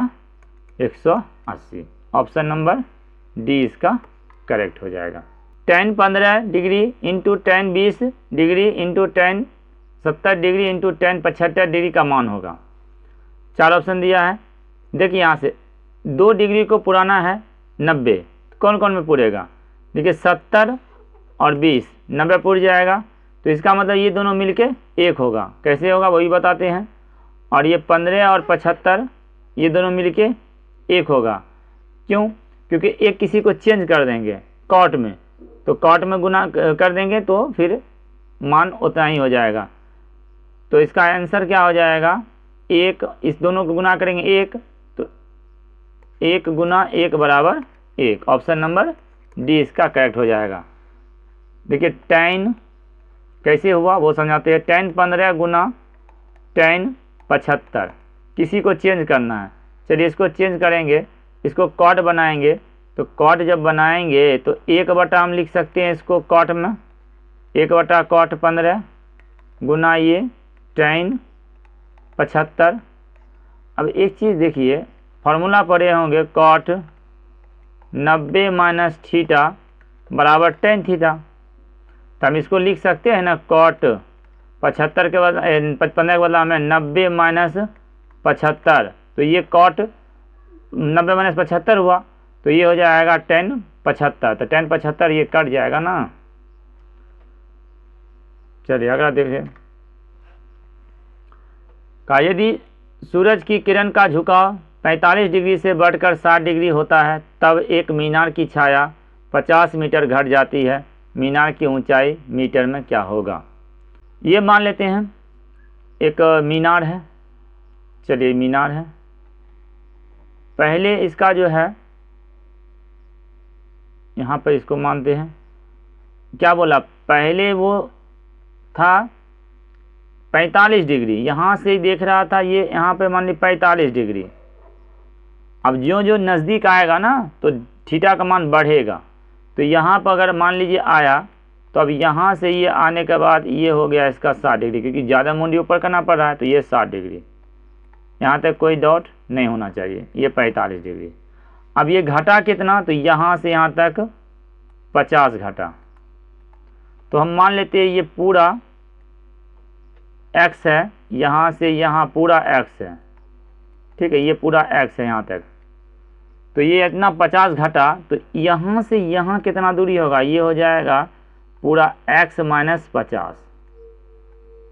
180। ऑप्शन नंबर डी इसका करेक्ट हो जाएगा। tan 15 degree into tan 20 degree into tan 70 degree into tan 75 degree का मान होगा। 4 ऑप्शन दिया है। देखिए यहाँ से 2 डिग्री को पुराना है 90, कौन कौन में पूरेगा, देखिए 70 और 20 90 पूर जाएगा, तो इसका मतलब ये दोनों मिलके 1 होगा। कैसे होगा वही बताते हैं। और ये 15 और 75 ये दोनों मिलके 1 होगा। क्यों, क्योंकि एक किसी को चेंज कर देंगे कॉट में, तो कॉट में गुना कर देंगे तो फिर मान उतना ही हो जाएगा। तो इसका आंसर क्या हो जाएगा, 1, इस दोनों को गुना करेंगे 1, तो 1 गुना 1 बराबर 1। ऑप्शन नंबर डी इसका करेक्ट हो जाएगा। देखिए tan कैसे हुआ वो समझाते हैं। tan 15 गुना tan 75, किसी को चेंज करना है। चलिए इसको चेंज करेंगे, इसको कॉट बनाएंगे, तो कॉट जब बनाएंगे तो 1 बटा हम लिख सकते हैं इसको कॉट में, 1 बटा कॉट 15 गुना ये tan 75। अब एक चीज़ देखिए, फार्मूला पढ़े होंगे कॉट 90 माइनस थीटा बराबर tan थीटा, तो हम इसको लिख सकते हैं ना कॉट 75 के बदला 15 के बदला हमें 90 माइनस 75, तो ये कॉट 90 माइनस 75 हुआ, तो ये हो जाएगा tan 75, तो tan 75 ये कट जाएगा ना। चलिए अगला देखिए, का यदि सूरज की किरण का झुकाव 45 डिग्री से बढ़कर 60 डिग्री होता है तब एक मीनार की छाया 50 मीटर घट जाती है, मीनार की ऊंचाई मीटर में क्या होगा। ये मान लेते हैं एक मीनार है। चलिए मीनार है, पहले इसका जो है यहाँ पर इसको मानते हैं, क्या बोला, पहले वो था 45 डिग्री, यहाँ से देख रहा था ये, यहाँ पे मान ली 45 डिग्री। अब जो जो नज़दीक आएगा ना तो थीटा का मान बढ़ेगा, तो यहाँ पर अगर मान लीजिए आया तो अब यहाँ से ये आने के बाद ये हो गया इसका 60 डिग्री, क्योंकि ज़्यादा मुंडी ऊपर करना पड़ रहा है, तो ये 60 डिग्री, यहाँ तक कोई डॉट नहीं होना चाहिए, ये 45 डिग्री। अब ये घटा कितना, तो यहाँ से यहाँ तक 50 घटा, तो हम मान लेते हैं ये पूरा x है, यहाँ से यहाँ पूरा x है, ठीक है, ये पूरा x है यहाँ तक, तो ये इतना 50 घटा, तो यहाँ से यहाँ कितना दूरी होगा, ये हो जाएगा पूरा x माइनस 50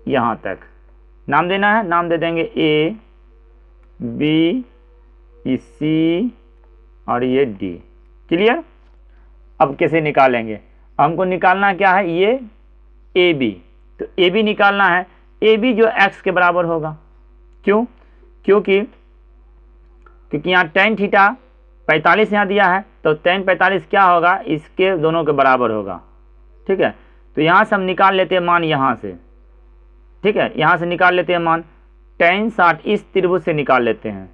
यहाँ तक। नाम देना है, नाम दे देंगे A B C और ये D। क्लियर। अब कैसे निकालेंगे, हमको निकालना क्या है, ये AB, तो AB निकालना है, AB जो x के बराबर होगा। क्यों, क्योंकि यहाँ tan थीटा 45 यहाँ दिया है, तो tan 45 क्या होगा, इसके दोनों के बराबर होगा, ठीक है। तो यहाँ से हम निकाल लेते हैं मान, यहाँ से, ठीक है, यहाँ से निकाल लेते हैं मान, tan 60 इस त्रिभुज से निकाल लेते हैं,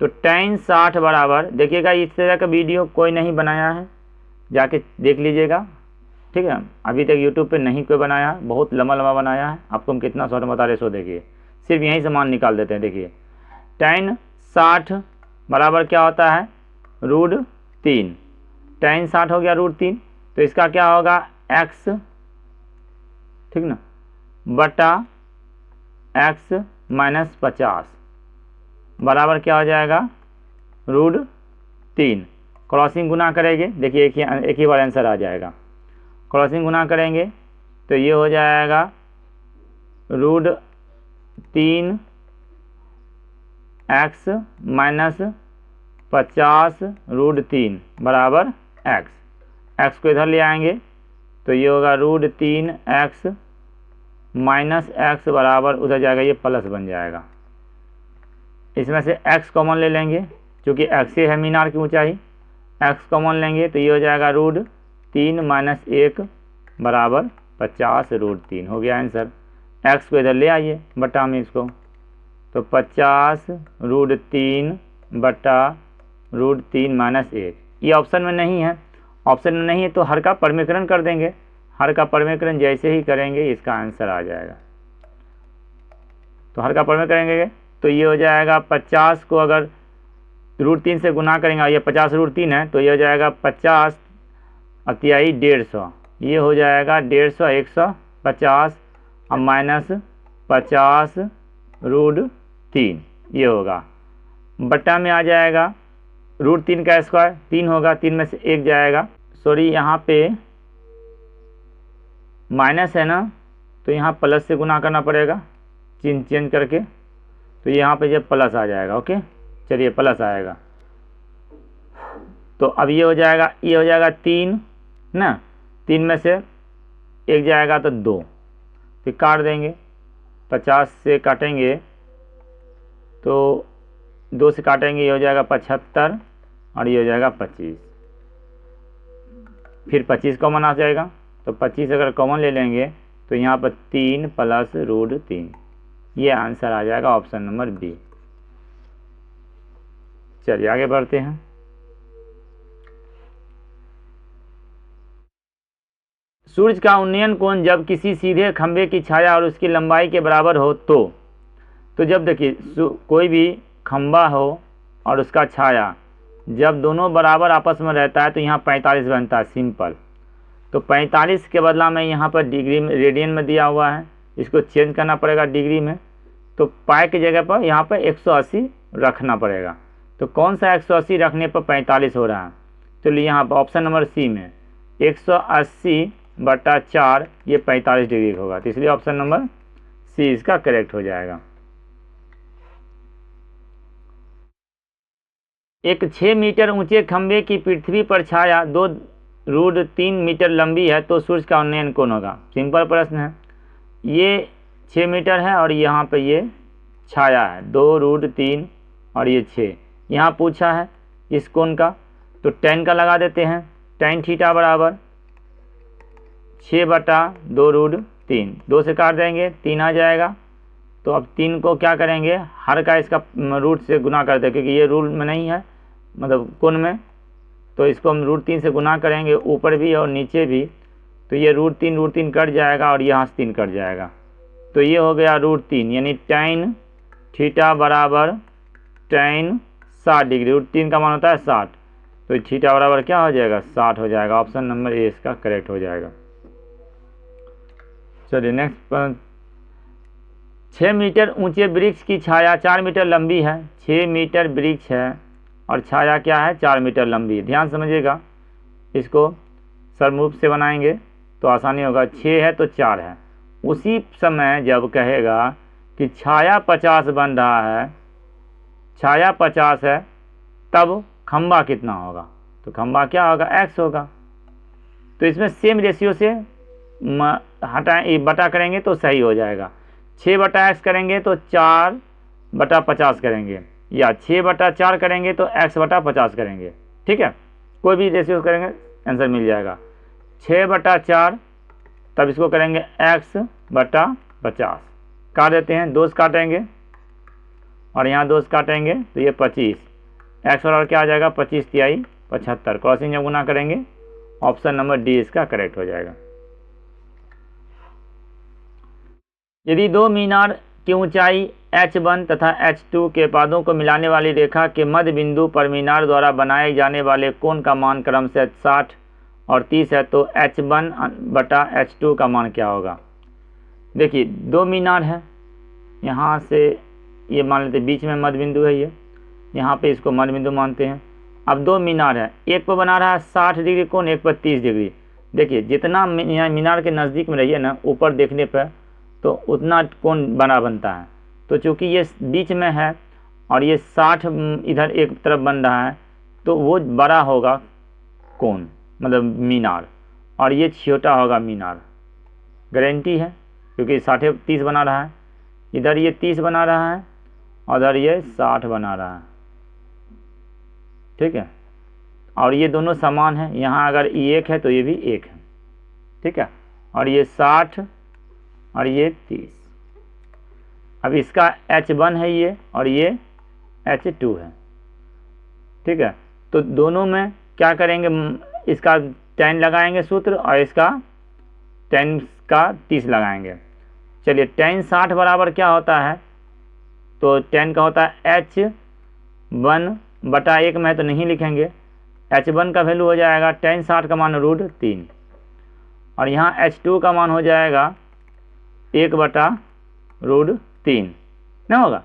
तो tan 60 बराबर, देखिएगा इस तरह का वीडियो कोई नहीं बनाया है, जाके देख लीजिएगा, ठीक है, अभी तक YouTube पे नहीं कोई बनाया, बहुत लंबा लंबा बनाया है, आपको हम कितना शॉर्ट बता रहे सो देखिए, सिर्फ यहीं से मान निकाल देते हैं। देखिए tan 60 बराबर क्या होता है, √3, tan 60 हो गया √3, तो इसका क्या होगा x, ठीक ना, बटा x माइनस 50 बराबर क्या हो जाएगा √3। क्रॉसिंग गुना करेंगे, देखिए एक ही बार आंसर आ जाएगा, क्रॉसिंग गुना करेंगे तो ये हो जाएगा √3 x माइनस 50 √3 बराबर x को इधर ले आएंगे तो ये होगा √3 x माइनस x बराबर उधर जाएगा, ये प्लस बन जाएगा। इसमें से x कॉमन ले लेंगे, क्योंकि x है मीनार की ऊंचाई, x कॉमन लेंगे तो ये हो जाएगा √3 माइनस 1 बराबर 50 √3 हो गया आंसर। x को इधर ले आइए बटा में इसको, तो 50 √3 बटा √3 माइनस 1, ये ऑप्शन में नहीं है, ऑप्शन में नहीं है तो हर का परमीकरण कर देंगे, हर का परमीकरण जैसे ही करेंगे इसका आंसर आ जाएगा। तो हर का परमीकरण करेंगे तो ये हो जाएगा 50 को अगर √3 से गुना करेंगे, ये 50 √3 है, तो ये हो जाएगा 50 अतियाई 150, ये हो जाएगा 150 150 और माइनस 50 √3 ये होगा, बट्टा में आ जाएगा √3 का स्क्वायर 3 होगा, 3 में से 1 जाएगा, सॉरी यहाँ पे माइनस है ना, तो यहाँ प्लस से गुना करना पड़ेगा, चिन्ह चेंज करके, तो यहाँ पे जब प्लस आ जाएगा, ओके चलिए प्लस आएगा, तो अब ये हो जाएगा 3 ना, 3 में से 1 जाएगा तो 2, फिर काट देंगे, 50 से काटेंगे तो 2 से काटेंगे, ये हो जाएगा 75 और ये हो जाएगा 25, फिर 25 कॉमन आ जाएगा, तो 25 अगर कॉमन ले लेंगे तो यहाँ पर 3 प्लस √3, ये आंसर आ जाएगा ऑप्शन नंबर बी। चलिए आगे बढ़ते हैं। सूर्य का उन्नयन कोण जब किसी सीधे खंभे की छाया और उसकी लंबाई के बराबर हो तो जब देखिए कोई भी खंभा हो और उसका छाया जब दोनों बराबर आपस में रहता है तो यहाँ 45 बनता है, सिंपल। तो 45 के बदला में यहाँ पर डिग्री में रेडियन में दिया हुआ है, इसको चेंज करना पड़ेगा डिग्री में, तो पाई की जगह पर यहाँ पर 180 रखना पड़ेगा। तो कौन सा 180 रखने पर 45 हो रहा है, चलिए यहाँ पर ऑप्शन नंबर सी में 180/4 ये 45 डिग्री होगा, तो इसलिए ऑप्शन नंबर सी इसका करेक्ट हो जाएगा। एक 6 मीटर ऊंचे खंभे की पृथ्वी पर छाया 2√3 मीटर लंबी है तो सूर्य का उन्नयन कौन होगा। सिंपल प्रश्न है, ये 6 मीटर है और यहाँ पे ये छाया है 2√3 और ये 6, यहाँ पूछा है इस कोण का, तो tan का लगा देते हैं, tan थीटा बराबर 6/2√3, 2 से काट देंगे 3 आ जाएगा, तो अब 3 को क्या करेंगे हर का इसका रूट से गुना कर दें, क्योंकि ये रूल में नहीं है मतलब कोण में, तो इसको हम √3 से गुना करेंगे ऊपर भी और नीचे भी, तो ये √3 कट जाएगा और यहाँ से 3 कट जाएगा, तो ये हो गया √3 यानी tan थीटा बराबर tan 60 डिग्री, √3 का मान होता है 60, तो थीटा बराबर क्या हो जाएगा 60 हो जाएगा। ऑप्शन नंबर ए इसका करेक्ट हो जाएगा। चलिए नेक्स्ट 6 मीटर ऊंचे वृक्ष की छाया 4 मीटर लंबी है। 6 मीटर वृक्ष है और छाया क्या है 4 मीटर लंबी। ध्यान समझिएगा, इसको सरल से बनाएंगे तो आसानी होगा। 6 है तो 4 है। उसी समय जब कहेगा कि छाया 50 बन रहा है, छाया 50 है, तब खंबा कितना होगा, तो खंबा क्या होगा x होगा। तो इसमें सेम रेशियो से हटाएं बटा करेंगे तो सही हो जाएगा। 6/x करेंगे तो 4/50 करेंगे, या 6/4 करेंगे तो x/50 करेंगे। ठीक है, कोई भी रेशियो करेंगे आंसर मिल जाएगा। 6/4 तब इसको करेंगे x/50, काट देते हैं, 2 काटेंगे और यहाँ 2 काटेंगे तो ये 25, x बराबर क्या आ जाएगा 25×3 75। क्रॉसिंग जब गुना करेंगे ऑप्शन नंबर डी इसका करेक्ट हो जाएगा। यदि 2 मीनार की ऊंचाई h1 तथा h2 के पादों को मिलाने वाली रेखा के मध्य बिंदु पर मीनार द्वारा बनाए जाने वाले कोण का मान क्रम से 60 और 30 है, तो h1/h2 का मान क्या होगा। देखिए 2 मीनार है, यहाँ से ये मान लेते बीच में मध्य बिंदु है, ये यहाँ पे इसको मध्य बिंदु मानते हैं। अब 2 मीनार है, एक पर बना रहा है 60 डिग्री कोण, एक पर 30 डिग्री। देखिए जितना मीनार के नज़दीक में रहिए ना ऊपर देखने पर तो उतना कोण बना बनता है। तो चूँकि ये बीच में है और ये 60 इधर एक तरफ बन रहा है तो वो बड़ा होगा कोण, मतलब मीनार, और ये छोटा होगा मीनार। गारंटी है, क्योंकि 60-30 बना रहा है, इधर ये 30 बना रहा है और उधर ये 60 बना रहा है। ठीक है, और ये दोनों समान है, यहाँ अगर ये 1 है तो ये भी 1 है। ठीक है, और ये 60 और ये 30। अब इसका h1 है ये और ये h2 है। ठीक है, तो दोनों में क्या करेंगे, इसका tan लगाएंगे सूत्र और इसका tan का 30 लगाएंगे। चलिए tan 60 बराबर क्या होता है, तो tan का होता है h1/1 में तो नहीं लिखेंगे, h1 का वैल्यू हो जाएगा tan 60 का मान √3 और यहाँ h2 का मान हो जाएगा 1/√3 ना होगा।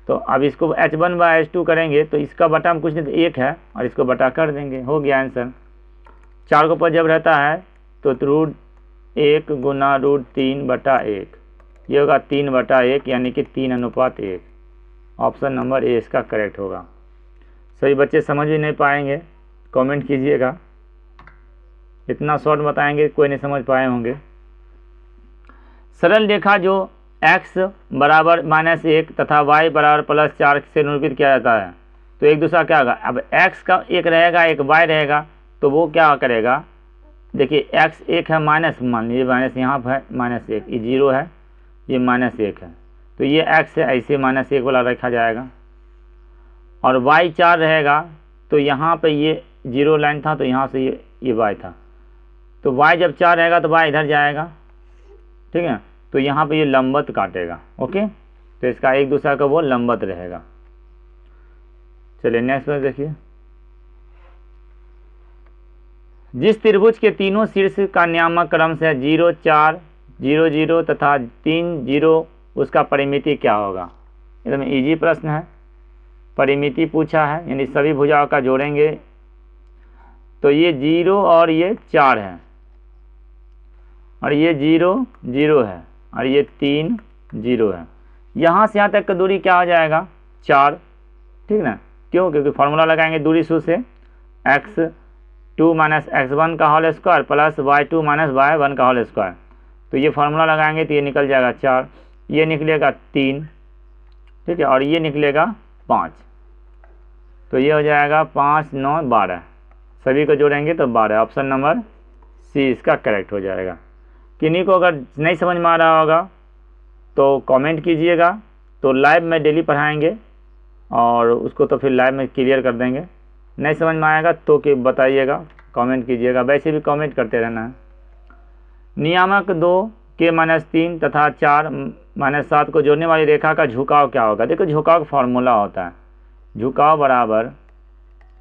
तो अब इसको h1/h2 करेंगे तो इसका बटा हम कुछ नहीं तो 1 है और इसको बटा कर देंगे, हो गया आंसर। 4 के ऊपर जब रहता है तो √1 गुना √3/1, ये होगा 3/1 यानी कि 3:1। ऑप्शन नंबर ए इसका करेक्ट होगा। सभी बच्चे समझ भी नहीं पाएंगे, कमेंट कीजिएगा, इतना शॉर्ट बताएंगे कोई नहीं समझ पाए होंगे। सरल रेखा जो x बराबर -1 तथा y बराबर +4 से निरूपित किया जाता है, तो एक दूसरा क्या होगा। अब x का एक रहेगा एक y रहेगा, तो वो क्या करेगा, देखिए x एक है माइनस, मान लीजिए माइनस यहाँ पर है -1, ये 0 है, ये -1 है, तो ये x है, ऐसे -1 वाला रखा जाएगा। और y 4 रहेगा, तो यहाँ पे ये 0 लाइन था तो यहाँ से ये y था, तो y जब 4 रहेगा तो y इधर जाएगा। ठीक है, तो यहाँ पे ये लंबवत काटेगा। ओके, तो इसका एक दूसरा का वो लंबवत रहेगा। चलिए नेक्स्ट पर देखिए, जिस त्रिभुज के तीनों शीर्ष का नियामक क्रम से 0, 4, 0, 0 तथा 3, 0, उसका परिमिति क्या होगा। एकदम इजी प्रश्न है, परिमिति पूछा है, यानी सभी भुजाओं का जोड़ेंगे तो ये 0 और ये 4 है और ये 0, 0 है और ये 3, 0 है। यहाँ से यहाँ तक का दूरी क्या हो जाएगा 4। ठीक ना, क्यों, क्योंकि फार्मूला लगाएंगे दूरी सूत्र से, x2 - x1 का whole square plus y2 - y1 का होल स्क्वायर। तो ये फार्मूला लगाएंगे तो ये निकल जाएगा 4, ये निकलेगा 3, ठीक है, और ये निकलेगा 5, तो ये हो जाएगा 5, 9, 12। सभी को जोड़ेंगे तो 12। ऑप्शन नंबर सी इसका करेक्ट हो जाएगा। किन्हीं को अगर नहीं समझ में आ रहा होगा तो कमेंट कीजिएगा, तो लाइव में डेली पढ़ाएंगे और उसको तो फिर लाइव में क्लियर कर देंगे। नहीं समझ में आएगा तो कि बताइएगा, कमेंट कीजिएगा, वैसे भी कमेंट करते रहना है। नियामक 2 के -3 तथा 4 -7 को जोड़ने वाली रेखा का झुकाव क्या होगा। देखो झुकाव का फॉर्मूला होता है, झुकाव बराबर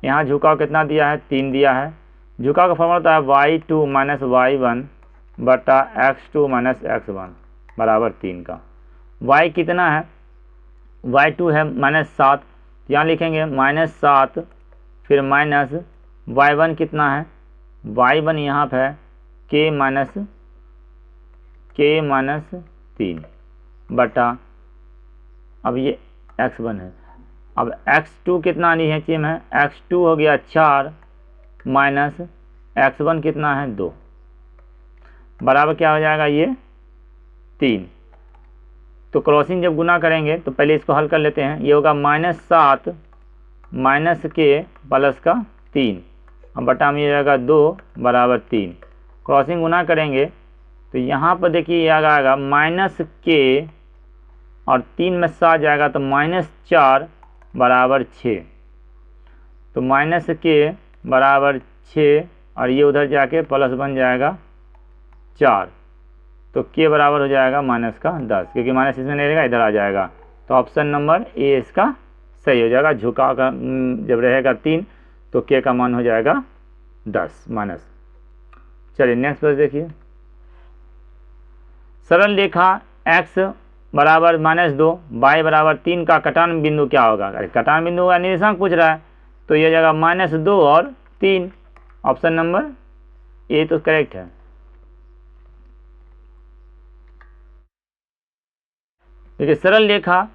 यहाँ झुकाव कितना दिया है, 3 दिया है। झुकाव का फॉर्मूला होता है y2 माइनस y1 बटा x2 माइनस x1 बराबर 3 का। y कितना है, y2 है -7, यहाँ लिखेंगे -7, फिर माइनस y1 कितना है, y1 यहाँ पे है k माइनस 3 बटा, अब ये x1 है। अब x2 कितना निहितम है, x2 हो गया 4 माइनस x1 कितना है 2 बराबर क्या हो जाएगा ये 3। तो क्रॉसिंग जब गुना करेंगे तो पहले इसको हल कर लेते हैं। ये होगा -7 माइनस के प्लस का 3, अब बटा में जाएगा 2 बराबर 3। क्रॉसिंग गुना करेंगे तो यहाँ पर देखिए ये आएगा माइनस के और 3 में 7 जाएगा तो -4 बराबर 6, तो माइनस के बराबर 6 और ये उधर जाके प्लस बन जाएगा 4, तो के बराबर हो जाएगा माइनस का 10, क्योंकि माइनस इसमें नहीं रहेगा इधर आ जाएगा। तो ऑप्शन नंबर ए इसका सही हो जाएगा। झुकाव का जब रहेगा 3 तो के का मान हो जाएगा 10 माइनस। चलिए नेक्स्ट प्रश्न देखिए। सरल रेखा x बराबर -2 y बराबर 3 का कटान बिंदु क्या होगा। अरे कटान बिंदु का निर्देशांक पूछ रहा है तो यह जगह -2 और 3, ऑप्शन नंबर ए तो करेक्ट है। देखिए सरल रेखा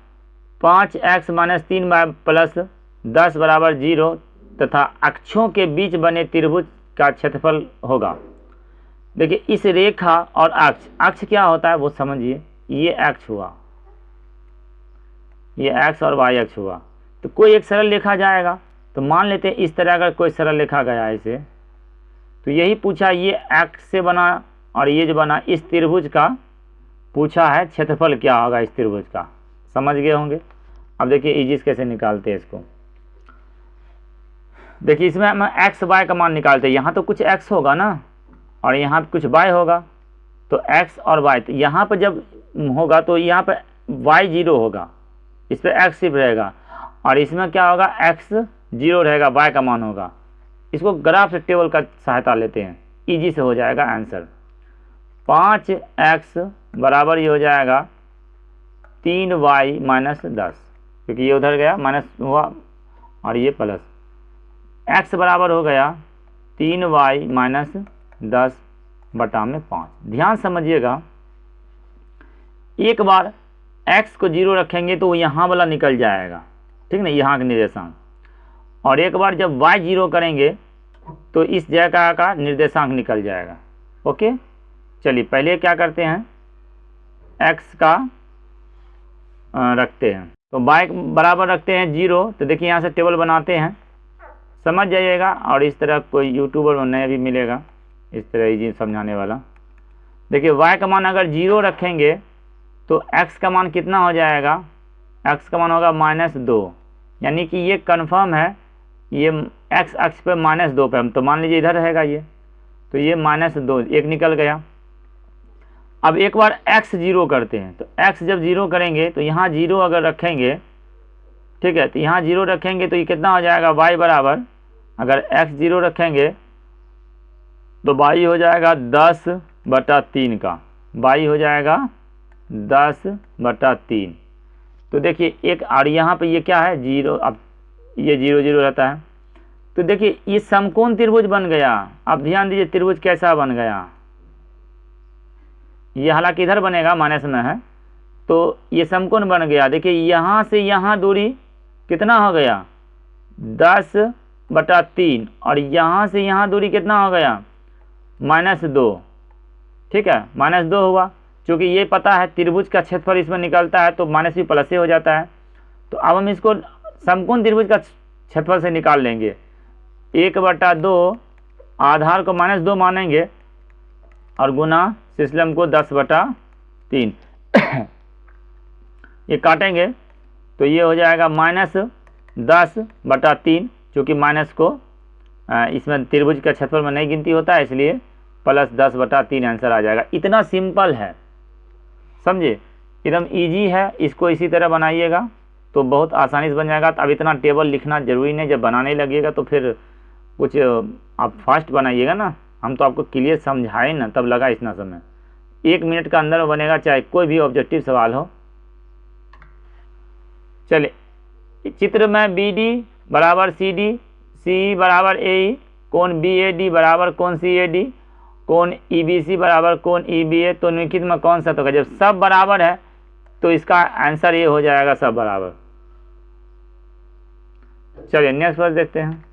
5x - 3y प्लस 10 बराबर 0 तथा अक्षों के बीच बने त्रिभुज का क्षेत्रफल होगा। देखिए इस रेखा और अक्ष क्या होता है वो समझिए। ये अक्ष हुआ, ये x और y अक्ष हुआ, तो कोई एक सरल रेखा जाएगा। तो मान लेते हैं इस तरह अगर कोई सरल रेखा गया ऐसे, तो यही पूछा ये x से बना और ये जो बना इस त्रिभुज का पूछा है क्षेत्रफल क्या होगा इस त्रिभुज का। समझ गए होंगे। अब देखिए इजिस कैसे निकालते हैं इसको। देखिए इसमें हम x y का मान निकालते हैं। यहाँ तो कुछ x होगा ना और यहाँ पे कुछ y होगा, तो x और y, तो यहाँ पर जब होगा तो यहाँ पे y 0 होगा, इस पर x सिर्फ रहेगा, और इसमें क्या होगा x 0 रहेगा, y का मान होगा। इसको ग्राफ से टेबल का सहायता लेते हैं, इजी से हो जाएगा आंसर। 5x बराबर ये हो जाएगा 3y माइनस 10, क्योंकि ये उधर गया माइनस हुआ और ये प्लस। x बराबर हो गया 3y माइनस 10 बटा में 5। ध्यान समझिएगा, एक बार x को 0 रखेंगे तो वो यहाँ वाला निकल जाएगा, ठीक ना, यहाँ का निर्देशांक। और एक बार जब y 0 करेंगे तो इस जगह का निर्देशांक निकल जाएगा। ओके, चलिए पहले क्या करते हैं, x का रखते हैं, तो y बराबर रखते हैं 0। तो देखिए यहाँ से टेबल बनाते हैं, समझ जाइएगा। और इस तरह कोई यूट्यूबर नया भी मिलेगा इस तरह इजी समझाने वाला। देखिए y का मान अगर 0 रखेंगे तो x का मान कितना हो जाएगा, x का मान होगा -2, यानी कि ये कन्फर्म है, ये x अक्ष पे -2 पे, तो मान लीजिए इधर रहेगा ये, तो ये -2 एक निकल गया। अब एक बार x 0 करते हैं, तो x जब 0 करेंगे तो यहाँ 0 अगर रखेंगे, ठीक है, तो यहाँ 0 रखेंगे तो ये कितना हो जाएगा, y बराबर, अगर x 0 रखेंगे तो y हो जाएगा 10/3 का, y हो जाएगा 10/3। तो देखिए एक, और यहाँ पे ये क्या है 0, अब ये 0 0 रहता है। तो देखिए ये समकोण त्रिभुज बन गया। अब ध्यान दीजिए त्रिभुज कैसा बन गया, ये हालांकि इधर बनेगा माइनस में है, तो ये समकोण बन गया। देखिए यहाँ से यहाँ दूरी कितना हो गया 10/3, और यहाँ से यहाँ दूरी कितना हो गया -2, ठीक है, -2 हुआ। क्योंकि ये पता है त्रिभुज का क्षेत्रफल इसमें निकलता है तो माइनस भी प्लस से हो जाता है। तो अब हम इसको समकोण त्रिभुज का क्षेत्रफल से निकाल लेंगे। 1/2 आधार को -2 मानेंगे और गुना सिस्लम को 10/3 ये काटेंगे तो ये हो जाएगा -10/3, क्योंकि माइनस को इसमें त्रिभुज का क्षेत्रफल में नहीं गिनती होता है, इसलिए +10/3 आंसर आ जाएगा। इतना सिंपल है, समझे, एकदम इजी है। इसको इसी तरह बनाइएगा, तो बहुत आसानी से बन जाएगा। तो अब इतना टेबल लिखना ज़रूरी नहीं, जब बनाने लगिएगा तो फिर कुछ आप फास्ट बनाइएगा ना, हम तो आपको क्लियर समझाए ना, तब लगा इतना समय। 1 मिनट का अंदर बनेगा, चाहे कोई भी ऑब्जेक्टिव सवाल हो। चलिए, चित्र में बी डी बराबर सी डी, सी बराबर ए, कोण बी ए डी बराबर कोण सी ए डी, कोण ई बी सी बराबर कोण ई बी ए, तो निम्नलिखित में कौन सा होगा? जब सब बराबर है तो इसका आंसर ये हो जाएगा, सब बराबर। चलिए नेक्स्ट क्वेश्चन देखते हैं।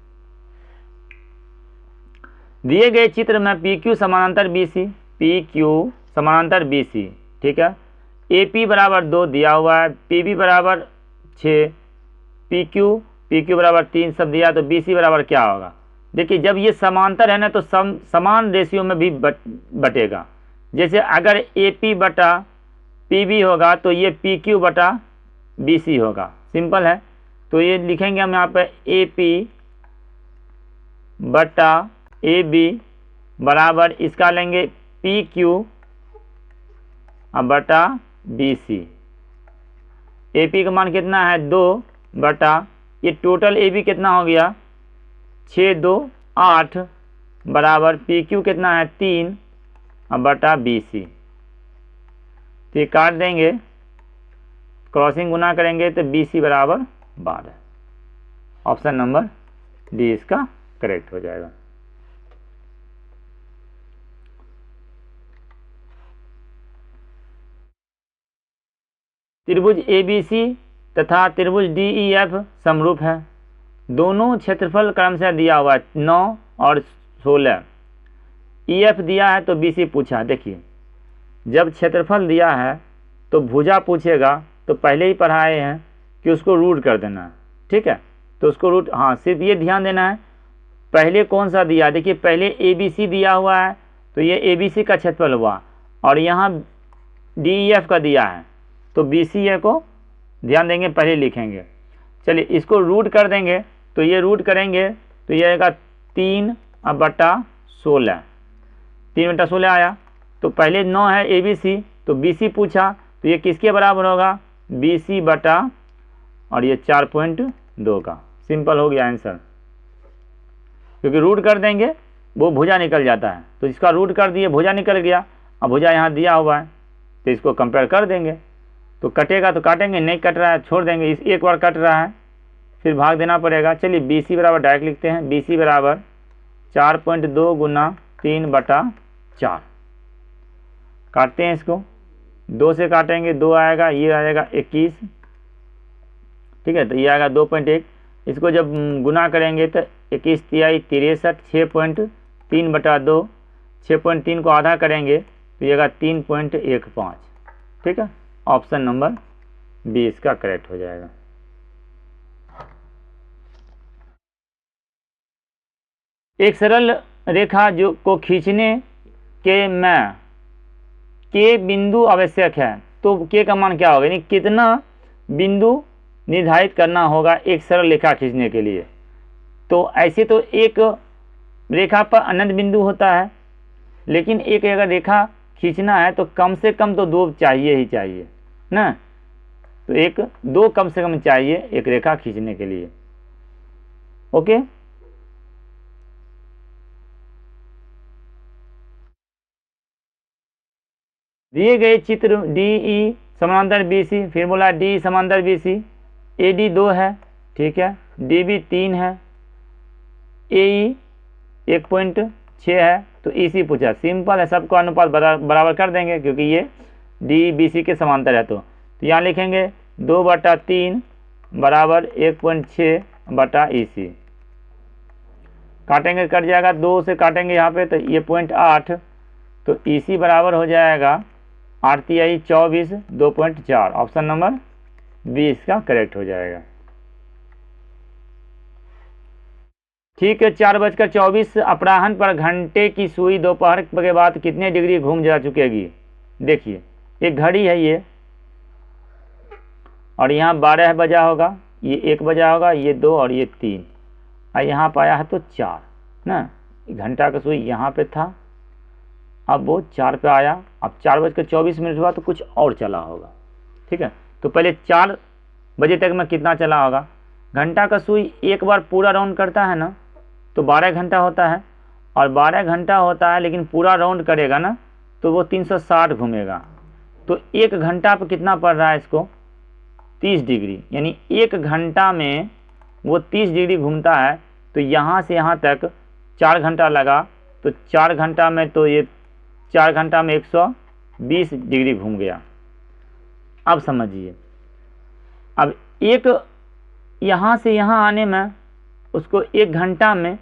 दिए गए चित्र में पी क्यू समानांतर बी सी, पी क्यू समानांतर बी सी, ठीक है। ए पी बराबर 2 दिया हुआ है, पी बी बराबर 6, पी क्यू बराबर 3 सब दिया, तो बी सी बराबर क्या होगा? देखिए जब ये समांतर है ना तो समान रेशियो में भी बटेगा। जैसे अगर ए पी बटा पी बी होगा तो ये पी क्यू बटा बी सी होगा, सिंपल है। तो ये लिखेंगे हम यहाँ पे ए पी बटा ए बी बराबर इसका लेंगे पी क्यू बटा बी सी। ए पी का मान कितना है? 2 बटा ये टोटल ए बी कितना हो गया? 6 2 8 बराबर पी क्यू कितना है? 3 बटा बी सी। तो ये काट देंगे, क्रॉसिंग गुना करेंगे तो बी सी बराबर 12। ऑप्शन नंबर डी इसका करेक्ट हो जाएगा। त्रिभुज ए बी सी तथा त्रिभुज डी ई एफ समरूप है। दोनों क्षेत्रफल क्रमशः दिया हुआ है 9 और 16। ई एफ दिया है तो बी सी पूछा। देखिए जब क्षेत्रफल दिया है तो भुजा पूछेगा, तो पहले ही पढ़ाए हैं कि उसको रूट कर देना है, ठीक है। तो उसको रूट, हाँ सिर्फ ये ध्यान देना है पहले कौन सा दिया। देखिए पहले ए बी सी दिया हुआ है तो ये ए बी सी का क्षेत्रफल हुआ, और यहाँ डी ई एफ का दिया है तो बी सी ए को ध्यान देंगे, पहले लिखेंगे। चलिए इसको रूट कर देंगे, तो ये रूट करेंगे तो ये आएगा 3 बटा 16। 3 बटा 16 आया। तो पहले 9 है ए बी सी, तो बी सी पूछा, तो ये किसके बराबर होगा? बी सी बटा और ये 4.2 का। सिंपल हो गया आंसर, क्योंकि रूट कर देंगे वो भुजा निकल जाता है, तो इसका रूट कर दिए भुजा निकल गया। अब भुजा यहाँ दिया हुआ है तो इसको कंपेयर कर देंगे, तो कटेगा तो काटेंगे, नहीं कट रहा है छोड़ देंगे। इस एक बार कट रहा है फिर भाग देना पड़ेगा। चलिए बी सी बराबर डायरेक्ट लिखते हैं, बी सी बराबर 4.2 गुना 3 बटा 4। काटते हैं इसको, 2 से काटेंगे 2 आएगा, ये आएगा 21, ठीक है। तो ये आएगा 2.1। इसको जब गुना करेंगे तो 21 तिहाई 63, 6.3 बटा 2, 6.3 को आधा करेंगे तो ये आएगा 3.15, ठीक है। ऑप्शन नंबर बी इसका करेक्ट हो जाएगा। एक सरल रेखा जो को खींचने के में के बिंदु आवश्यक है, तो के का मान क्या होगा? यानी कितना बिंदु निर्धारित करना होगा एक सरल रेखा खींचने के लिए। तो ऐसे तो एक रेखा पर अनंत बिंदु होता है, लेकिन एक अगर रेखा खींचना है तो कम से कम तो 2 चाहिए ही चाहिए ना। तो 2 कम से कम चाहिए एक रेखा खींचने के लिए। ओके, दिए गए चित्र डी ई समांतर बी सी, फिर बोला डी समांतर बी सी, ए डी 2 है, ठीक है, डी बी 3 है, ए ई 1.6 है, तो ई सी पूछा। सिंपल है, सबको अनुपात बराबर कर देंगे क्योंकि ये डी बी सी के समांतर है। तो यहाँ लिखेंगे 2/3 बराबर 1.6 बटा ई सी। काटेंगे कट जाएगा, 2 से काटेंगे यहाँ पे तो ये 0.8, तो ई सी बराबर हो जाएगा 8 तिहाई 24, 2.4। ऑप्शन नंबर बी इसका करेक्ट हो जाएगा। ठीक है, 4:24 अपराह्न पर घंटे की सुई दोपहर के बाद कितने डिग्री घूम जा चुकेगी? देखिए एक घड़ी है ये, और यहाँ 12 बजा होगा, ये 1 बजा होगा, ये 2 और ये 3, और यहाँ पर आया है तो 4 ना। घंटा का सुई यहाँ पे था, अब वो 4 पे आया। अब 4:24 हुआ तो कुछ और चला होगा, ठीक है। तो पहले 4 बजे तक में कितना चला होगा। घंटा का सुई एक बार पूरा राउंड करता है ना तो 12 घंटा होता है, और 12 घंटा होता है लेकिन पूरा राउंड करेगा ना तो वो 360 घूमेगा। तो 1 घंटा पर कितना पड़ रहा है इसको, 30 डिग्री, यानी 1 घंटा में वो 30 डिग्री घूमता है। तो यहाँ से यहाँ तक 4 घंटा लगा, तो 4 घंटा में तो ये 4 घंटा में 120 डिग्री घूम गया। अब समझिए, अब एक यहाँ से यहाँ आने में उसको 1 घंटा में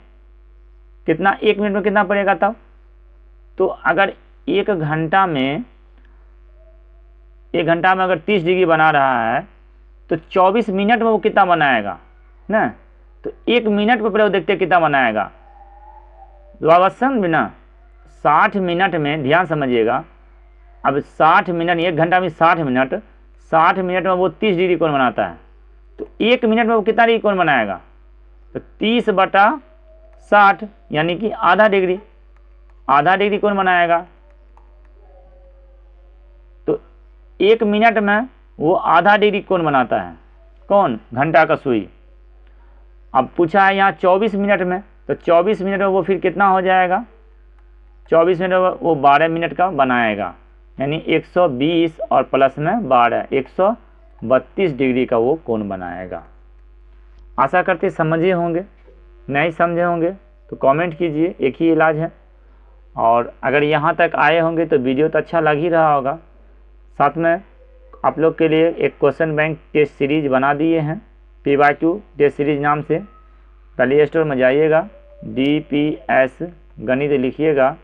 कितना, 1 मिनट में कितना पड़ेगा तब। तो अगर 1 घंटा में अगर 30 डिग्री बना रहा है तो 24 मिनट में वो कितना बनाएगा ना। तो 1 मिनट पर पहले देखते कितना बनाएगा। वावसन बिना 60 मिनट में, ध्यान समझिएगा, अब 60 मिनट, 1 घंटा में 60 मिनट, 60 मिनट में वो 30 डिग्री कोण बनाता है। तो 1 मिनट में वो कितना डिग्री कोण बनाएगा, तो 30/60 यानी कि आधा डिग्री कोण बनाएगा। तो 1 मिनट में वो आधा डिग्री कोण बनाता है, कौन, घंटा का सुई। अब पूछा है यहाँ 24 मिनट में, तो 24 मिनट में वो फिर कितना हो जाएगा, 24 मिनट में वो 12 मिनट का बनाएगा, यानी 120 और प्लस में 12, 132 डिग्री का वो कोण बनाएगा। आशा करते समझे होंगे, नहीं समझे होंगे तो कमेंट कीजिए, एक ही इलाज है। और अगर यहाँ तक आए होंगे तो वीडियो तो अच्छा लग ही रहा होगा। साथ में आप लोग के लिए एक क्वेश्चन बैंक टेस्ट सीरीज बना दिए हैं, PY2 टेस्ट सीरीज नाम से। प्ले स्टोर में जाइएगा, DPS गणित लिखिएगा,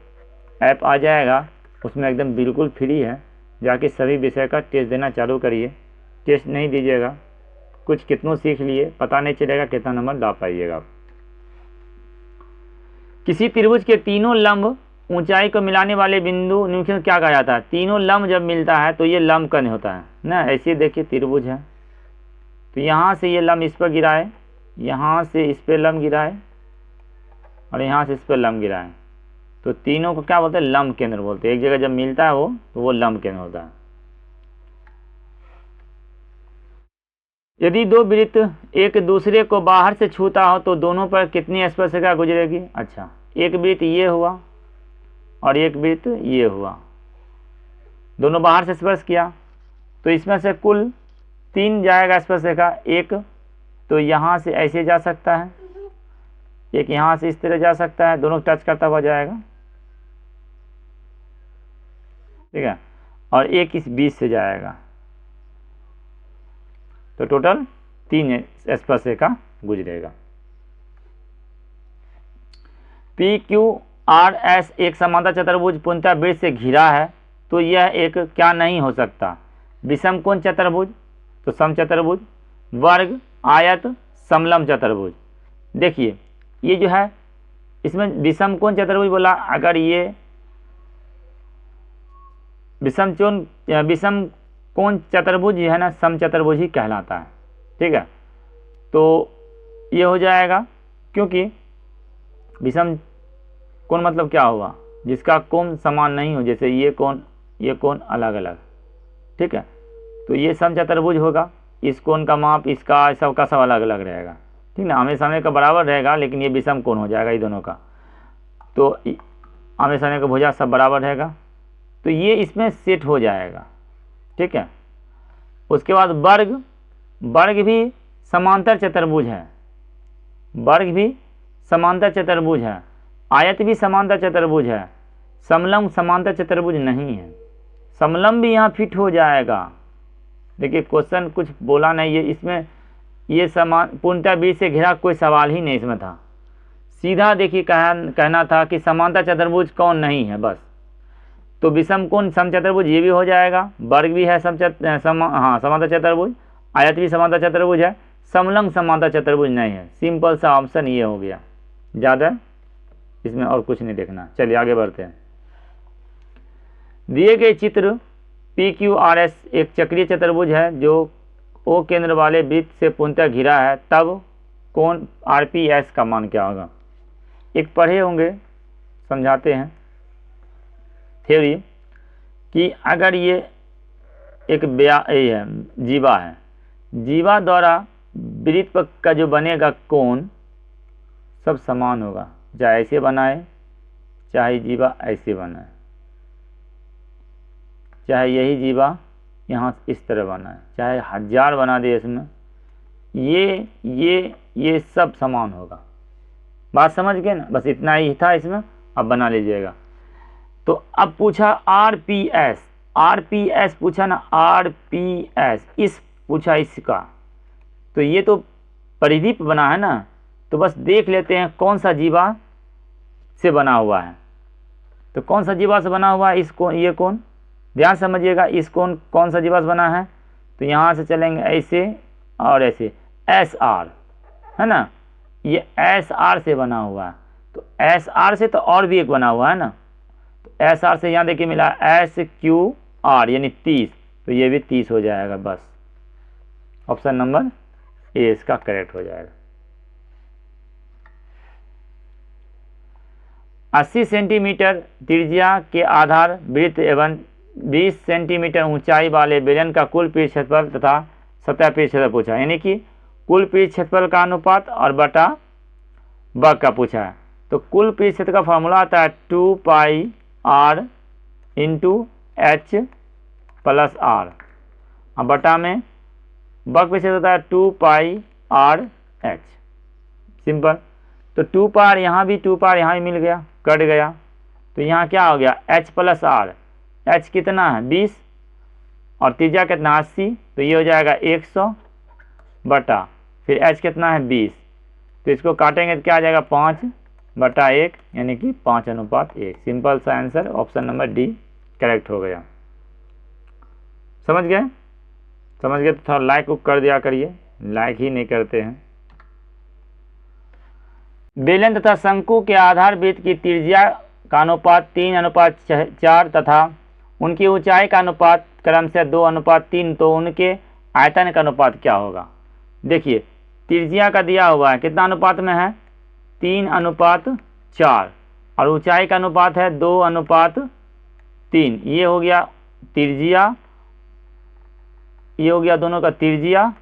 ऐप आ जाएगा, उसमें एकदम बिल्कुल फ्री है। जाके सभी विषय का टेस्ट देना चालू करिए। टेस्ट नहीं दीजिएगा, कुछ कितनों सीख लिए पता नहीं चलेगा कितना नंबर ला पाइएगा। किसी त्रिभुज के तीनों लंब ऊंचाई को मिलाने वाले बिंदु निम्नलिखित में क्या कहा जाता है। तीनों लंब जब मिलता है तो ये लंब कण होता है ना। ऐसे देखिए त्रिभुज है, तो यहाँ से ये लंब इस पर गिराए, यहाँ से इस पर लंब गिराए, और यहाँ से इस पर लंब गिराए, तो तीनों को क्या बोलते हैं, लंब केंद्र बोलते हैं। एक जगह जब मिलता है वो, तो वो लंब केंद्र होता है। यदि दो वृत्त एक दूसरे को बाहर से छूता हो तो दोनों पर कितनी स्पर्शिका गुजरेगी। अच्छा, एक वृत्त ये हुआ और एक वृत्त ये हुआ, दोनों बाहर से स्पर्श किया, तो इसमें से कुल 3 जाएगा स्पर्शिका। एक तो यहाँ से ऐसे जा सकता है, एक यहाँ से इस तरह जा सकता है, दोनों टच करता हुआ जाएगा, ठीक है, और एक इस बीच से जाएगा। तो टोटल 3 स्पर्शिका गुजरेगा। PQRS एक समांतर चतुर्भुज पूर्णतः वृत्त से घिरा है, तो यह एक क्या नहीं हो सकता, विषमकोण चतुर्भुज, तो समचतुर्भुज, वर्ग, आयत, समलंब चतुर्भुज। देखिए ये जो है इसमें विषमकोण चतुर्भुज बोला, अगर ये विषमकोण चतुर्भुज है ना, समचतुर्भुज ही कहलाता है, ठीक है। तो ये हो जाएगा, क्योंकि विषम कोण मतलब क्या हुआ, जिसका कोण समान नहीं हो, जैसे ये कोण अलग अलग, ठीक है। तो ये समचतुर्भुज होगा, इस कोण का माप इसका सबका सब अलग अलग रहेगा, ठीक ना। आमने सामने का बराबर रहेगा लेकिन ये विषम कोण हो जाएगा ये दोनों का, तो आमने सामने का भुजा सब बराबर रहेगा, तो ये इसमें सेट हो जाएगा, ठीक है। उसके बाद वर्ग भी समांतर चतुर्भुज है, वर्ग भी समांतर चतुर्भुज है, आयत भी समांतर चतुर्भुज है, समलंब समांतर चतुर्भुज नहीं है। समलंब भी यहाँ फिट हो जाएगा। देखिए क्वेश्चन कुछ बोला नहीं है इसमें, ये समान पूर्णतः वृत्त से घिरा, कोई सवाल ही नहीं इसमें था। सीधा देखिए कहना था कि समांतर चतुर्भुज कौन नहीं है, बस। तो विषमकोण समचतुर्भुज ये भी हो जाएगा, वर्ग भी है समांतर चतुर्भुज, आयत भी समांतर चतुर्भुज है, समलंब समांतर चतुर्भुज नहीं है। सिंपल सा ऑप्शन ये हो गया, ज़्यादा इसमें और कुछ नहीं देखना। चलिए आगे बढ़ते हैं। दिए गए चित्र PQRS एक चक्रीय चतुर्भुज है जो O केंद्र वाले वृत्त से पूर्णतः घिरा है, तब कोण RPS का मान क्या होगा। एक पढ़े होंगे, समझाते हैं थ्योरी, कि अगर ये एक जीवा है, जीवा द्वारा वृत्त का जो बनेगा कोण सब समान होगा, चाहे ऐसे बनाए चाहे जीवा ऐसे बनाए, चाहे यही जीवा यहाँ इस तरह बनाए, चाहे 1000 बना दे इसमें, ये सब समान होगा। बात समझ गए ना, बस इतना ही था इसमें, अब बना लीजिएगा। तो अब पूछा आरपीएस पूछा ना, आरपीएस इस पूछा इसका, तो ये तो परिदीप बना है ना, तो बस देख लेते हैं कौन सा जीवा से बना हुआ है। तो कौन सा जीवा से बना हुआ है इस कोण, ये कोण ध्यान समझिएगा, इस कोण कौन सा जीवा से बना है। तो यहाँ से चलेंगे ऐसे और ऐसे, एस आर है ना, ये एस आर से बना हुआ है। तो एस आर से तो और भी एक बना हुआ है ना, तो एस आर से यहाँ देखिए मिला एस क्यू आर यानी 30, तो ये भी 30 हो जाएगा। बस ऑप्शन नंबर ए इसका करेक्ट हो जाएगा। 80 सेंटीमीटर त्रिज्या के आधार वृत्त एवं 20 सेंटीमीटर ऊंचाई वाले बेलन का कुल पृष्ठ क्षेत्रफल तथा सतह पृष्ठ क्षेत्रफल पूछा, यानी कि कुल पृष्ठ क्षेत्रफल का अनुपात और बटा वर्ग का पूछा है। तो कुल पृष्ठ क्षेत्र का फॉर्मूला आता है 2 pi R into H plus R, और बटा में वर्ग पृष्ठ क्षेत्र होता है 2 पाई आर एच, सिंपल। तो 2 पार यहाँ भी 2 पार यहाँ भी मिल गया, कट गया, तो यहाँ क्या हो गया एच प्लस आर, एच कितना है 20 और त्रिज्या कितना 80, तो ये हो जाएगा 100 बटा फिर एच कितना है 20, तो इसको काटेंगे तो क्या आ जाएगा 5/1 यानी कि 5:1। सिंपल सा answer option number D correct हो गया। समझ गए? समझ गए तो थोड़ा लाइक को कर दिया करिए, लाइक ही नहीं करते हैं। बेलन तथा शंकु के आधार वृत्त की त्रिज्या का अनुपात 3:4 तथा उनकी ऊंचाई का अनुपात क्रमशः 2:3, तो उनके आयतन का अनुपात क्या होगा। देखिए त्रिज्या का दिया हुआ है कितना अनुपात में है 3:4 और ऊंचाई का अनुपात है 2:3। ये हो गया त्रिज्या, ये हो गया दोनों का त्रिज्या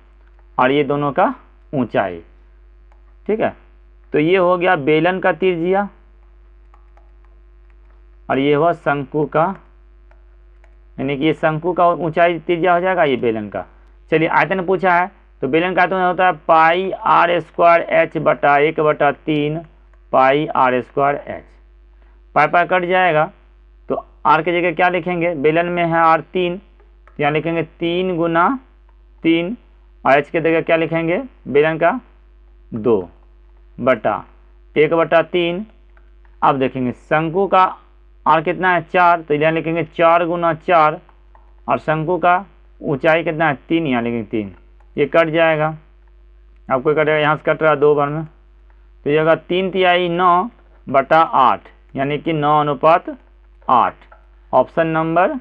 और ये दोनों का ऊंचाई, ठीक है। तो ये हो गया बेलन का त्रिज्या और ये हुआ शंकु का, यानी कि ये शंकु का ऊंचाई त्रिज्या हो जाएगा, ये बेलन का। चलिए आयतन पूछा है, तो बेलन का आयतन होता है पाई आर स्क्वायर एच बटा 1/3 pi R square H. Pi cut जाएगा, तो आर की जगह क्या लिखेंगे, बेलन में है आर 3, तो यहाँ लिखेंगे 3 गुना 3 और एच की जगह क्या लिखेंगे बेलन का 2 बटा 1/3। अब देखेंगे शंकु का आर कितना है 4, तो यहाँ लिखेंगे 4 गुना 4 और शंकु का ऊंचाई कितना है 3, यहाँ लिखेंगे 3। ये कट जाएगा, आपको कटेगा यहाँ से कट रहा है 2 बार में, तो ये होगा 3 तिहाई 9/8 यानी कि 9:8। ऑप्शन नंबर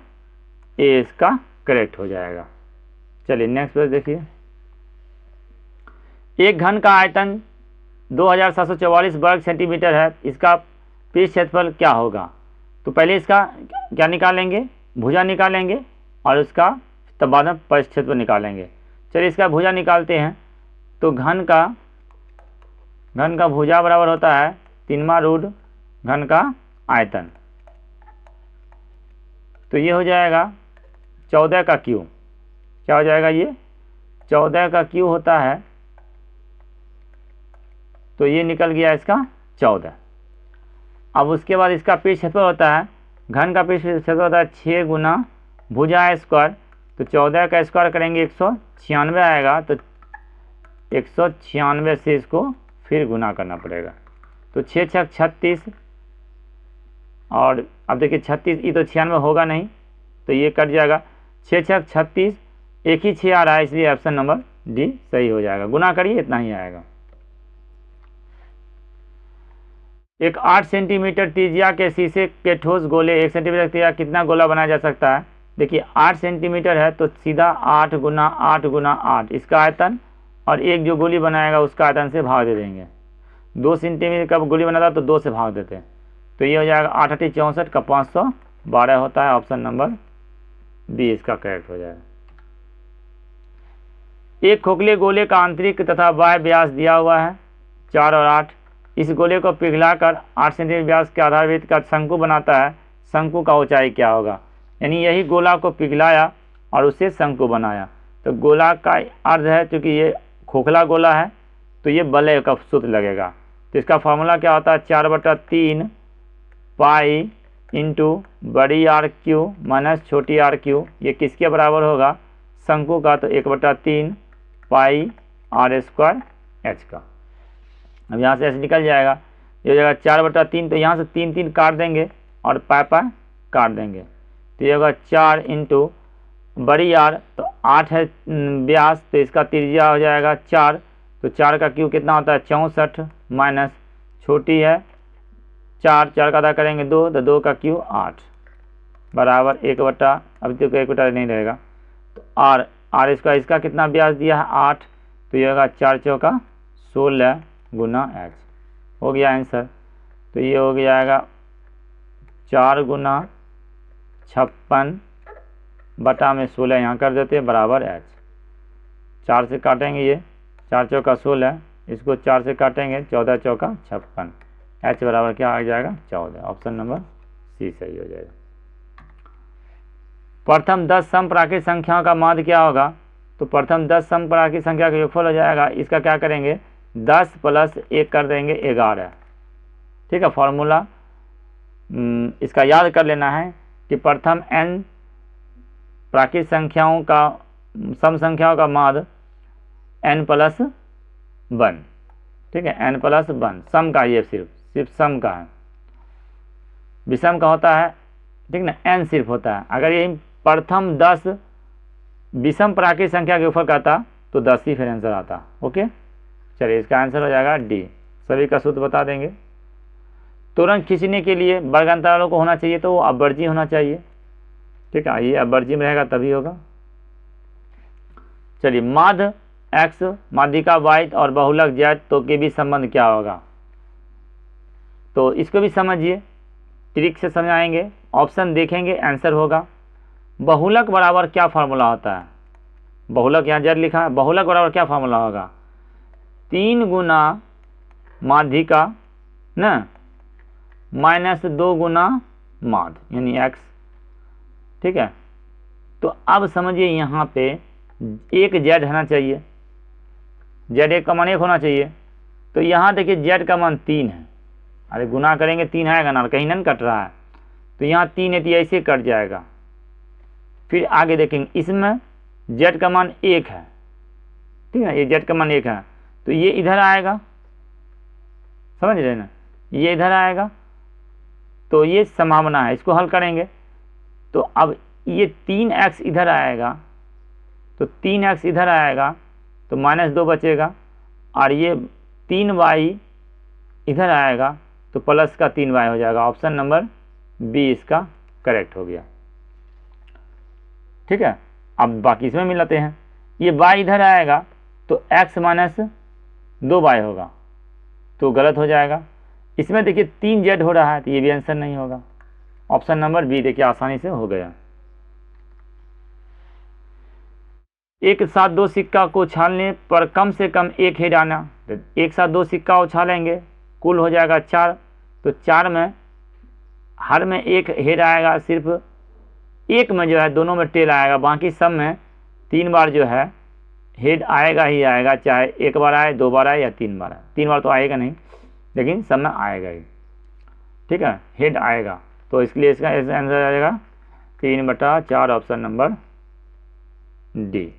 ए इसका करेक्ट हो जाएगा। चलिए नेक्स्ट पेज देखिए। एक घन का आयतन 2744 वर्ग सेंटीमीटर है, इसका पृष्ठ क्षेत्रफल क्या होगा। तो पहले इसका क्या निकालेंगे, भुजा निकालेंगे और उसका तब बाद में पृष्ठ क्षेत्रफल निकालेंगे। चलिए इसका भुजा निकालते हैं। तो घन का भुजा बराबर होता है 3वां रूट घन का आयतन, तो ये हो जाएगा 14 का क्यू। क्या हो जाएगा, ये 14 का क्यू होता है, तो ये निकल गया इसका 14। अब उसके बाद इसका पृष्ठ क्षेत्रफल होता है, घन का पृष्ठ क्षेत्रफल होता है 6 गुना भुजा स्क्वायर, तो 14 का स्क्वायर करेंगे 196 आएगा, तो 196 से इसको फिर गुना करना पड़ेगा, तो 6 छक 36 और अब देखिए 36, ये तो 96 होगा नहीं, तो ये कट जाएगा 6 छक 36, एक ही 6 आ रहा है, इसलिए ऑप्शन नंबर डी सही हो जाएगा। गुना करिए इतना ही आएगा। एक 8 सेंटीमीटर त्रिज्या के शीशे के ठोस गोले 1 सेंटीमीटर त्रिज्या कितना गोला बनाया जा सकता है। देखिए 8 सेंटीमीटर है, तो सीधा 8 गुना 8 गुना 8 इसका आयतन, और एक जो गोली बनाएगा उसका आयतन से भाग दे देंगे। 2 सेंटीमीटर का गोली बनाता तो 2 से भाग देते हैं, तो ये हो जाएगा 8 8 64 का 512 होता है। ऑप्शन नंबर बी इसका करेक्ट हो जाएगा। एक खोखले गोले का आंतरिक तथा बाह्य व्यास दिया हुआ है 4 और 8। इस गोले को पिघलाकर 8 सेंटीमीटर व्यास के आधारवृत्त का शंकु बनाता है। शंकु का ऊंचाई क्या होगा? यानी यही गोला को पिघलाया और उससे शंकु बनाया। तो गोला का अर्थ है, चूँकि ये खोखला गोला है तो ये वलय का सूत्र लगेगा। तो इसका फॉर्मूला क्या होता है? 4/3 पाई इंटू बड़ी आर क्यू माइनस छोटी आर क्यू। ये किसके बराबर होगा? शंकु का। तो 1/3 पाई आर स्क्वायर एच का। अब यहाँ से एच निकल जाएगा, ये हो जाएगा 4/3। तो यहाँ से 3 3 काट देंगे और पाई पाई काट देंगे। तो ये होगा 4 इंटू बड़ी आर, तो 8 है व्यास, तो इसका त्रिज्या हो जाएगा 4। तो 4 का क्यू कितना होता है? 64 माइनस छोटी है 4, 4 का आधा करेंगे 2, तो 2 का क्यू 8 बराबर 1/, अभी तो 1/, नहीं रहेगा। तो आर स्क्वायर, इसका कितना व्यास दिया है? 8। तो ये होगा 4 चौका 16 गुना एच। हो गया आंसर। तो ये हो जाएगा 4 गुना 56 बटा में 16 यहाँ कर देते हैं बराबर एच। 4 से काटेंगे, ये 4 चौका 16, इसको 4 से काटेंगे 14 चौका 56, एच बराबर क्या आ जाएगा? 14। ऑप्शन नंबर सी सही हो जाएगा। प्रथम 10 समप्राकृत संख्याओं का माध्य क्या होगा? तो प्रथम 10 समप्राकृत संख्या का योगफल हो जाएगा। इसका क्या करेंगे? 10 + 1 कर देंगे 11। ठीक है, फॉर्मूला इसका याद कर लेना है कि प्रथम n प्राकृत संख्याओं का सम संख्याओं का माध्य n + 1। ठीक है, n + 1 सम का, ये सिर्फ सम का है, विषम का होता है। ठीक ना, n सिर्फ होता है। अगर ये प्रथम 10 विषम प्राकृत संख्या के ऊपर करता तो 10 ही फिर आंसर आता। ओके, चलिए इसका आंसर हो जाएगा डी। सभी का सूत्र बता देंगे। तुरंत खींचने के लिए वर्ग अंतरालों को होना चाहिए, तो वो अवर्जी होना चाहिए। ठीक है, ये अवर्जी में रहेगा तभी होगा। चलिए, माध्य x माध्यिका y और बहुलक z तो के बीच संबंध क्या होगा? तो इसको भी समझिए, ट्रिक से समझाएंगे, ऑप्शन देखेंगे, आंसर होगा। बहुलक बराबर क्या फार्मूला होता है? बहुलक यहाँ z लिखा है, बहुलक बराबर क्या फार्मूला होगा? 3 गुना माध्यिका ना माइनस 2 गुना माध्य यानी x। ठीक है, तो अब समझिए यहाँ पे एक z होना चाहिए, z1 का मान 1 होना चाहिए। तो यहाँ देखिए z का मान 3 है, अरे गुना करेंगे 3 आएगा ना, कहीं ना कट रहा है। तो यहाँ 3 है तो ऐसे कट जाएगा। फिर आगे देखेंगे, इसमें z का मान 1 है। ठीक है, ये z का मान 1 है, तो ये इधर आएगा, समझ रहे ना, ये इधर आएगा। तो ये संभावना है, इसको हल करेंगे तो अब ये 3x इधर आएगा, तो 3x इधर आएगा तो -2 बचेगा, और ये 3y इधर आएगा तो प्लस का 3y हो जाएगा। ऑप्शन नंबर बी इसका करेक्ट हो गया। ठीक है, अब बाकी इसमें मिलाते हैं। ये y इधर आएगा तो x - 2y होगा, तो गलत हो जाएगा। इसमें देखिए 3z हो रहा है, तो ये भी आंसर नहीं होगा। ऑप्शन नंबर बी देखिए आसानी से हो गया। एक साथ 2 सिक्का को उछालने पर कम से कम 1 हेड आना। तो एक साथ 2 सिक्का उछालेंगे, कुल हो जाएगा 4। तो 4 में हर में 1 हेड आएगा, सिर्फ एक में जो है दोनों में टेल आएगा, बाकी सब में 3 बार जो है हेड आएगा ही आएगा, चाहे 1 बार आए, 2 बार आए या 3 बार आए। 3 बार तो आएगा नहीं, लेकिन सब में आएगा ही। ठीक है, हेड आएगा, तो इसके लिए इसका आंसर आ जाएगा 3/4, ऑप्शन नंबर डी।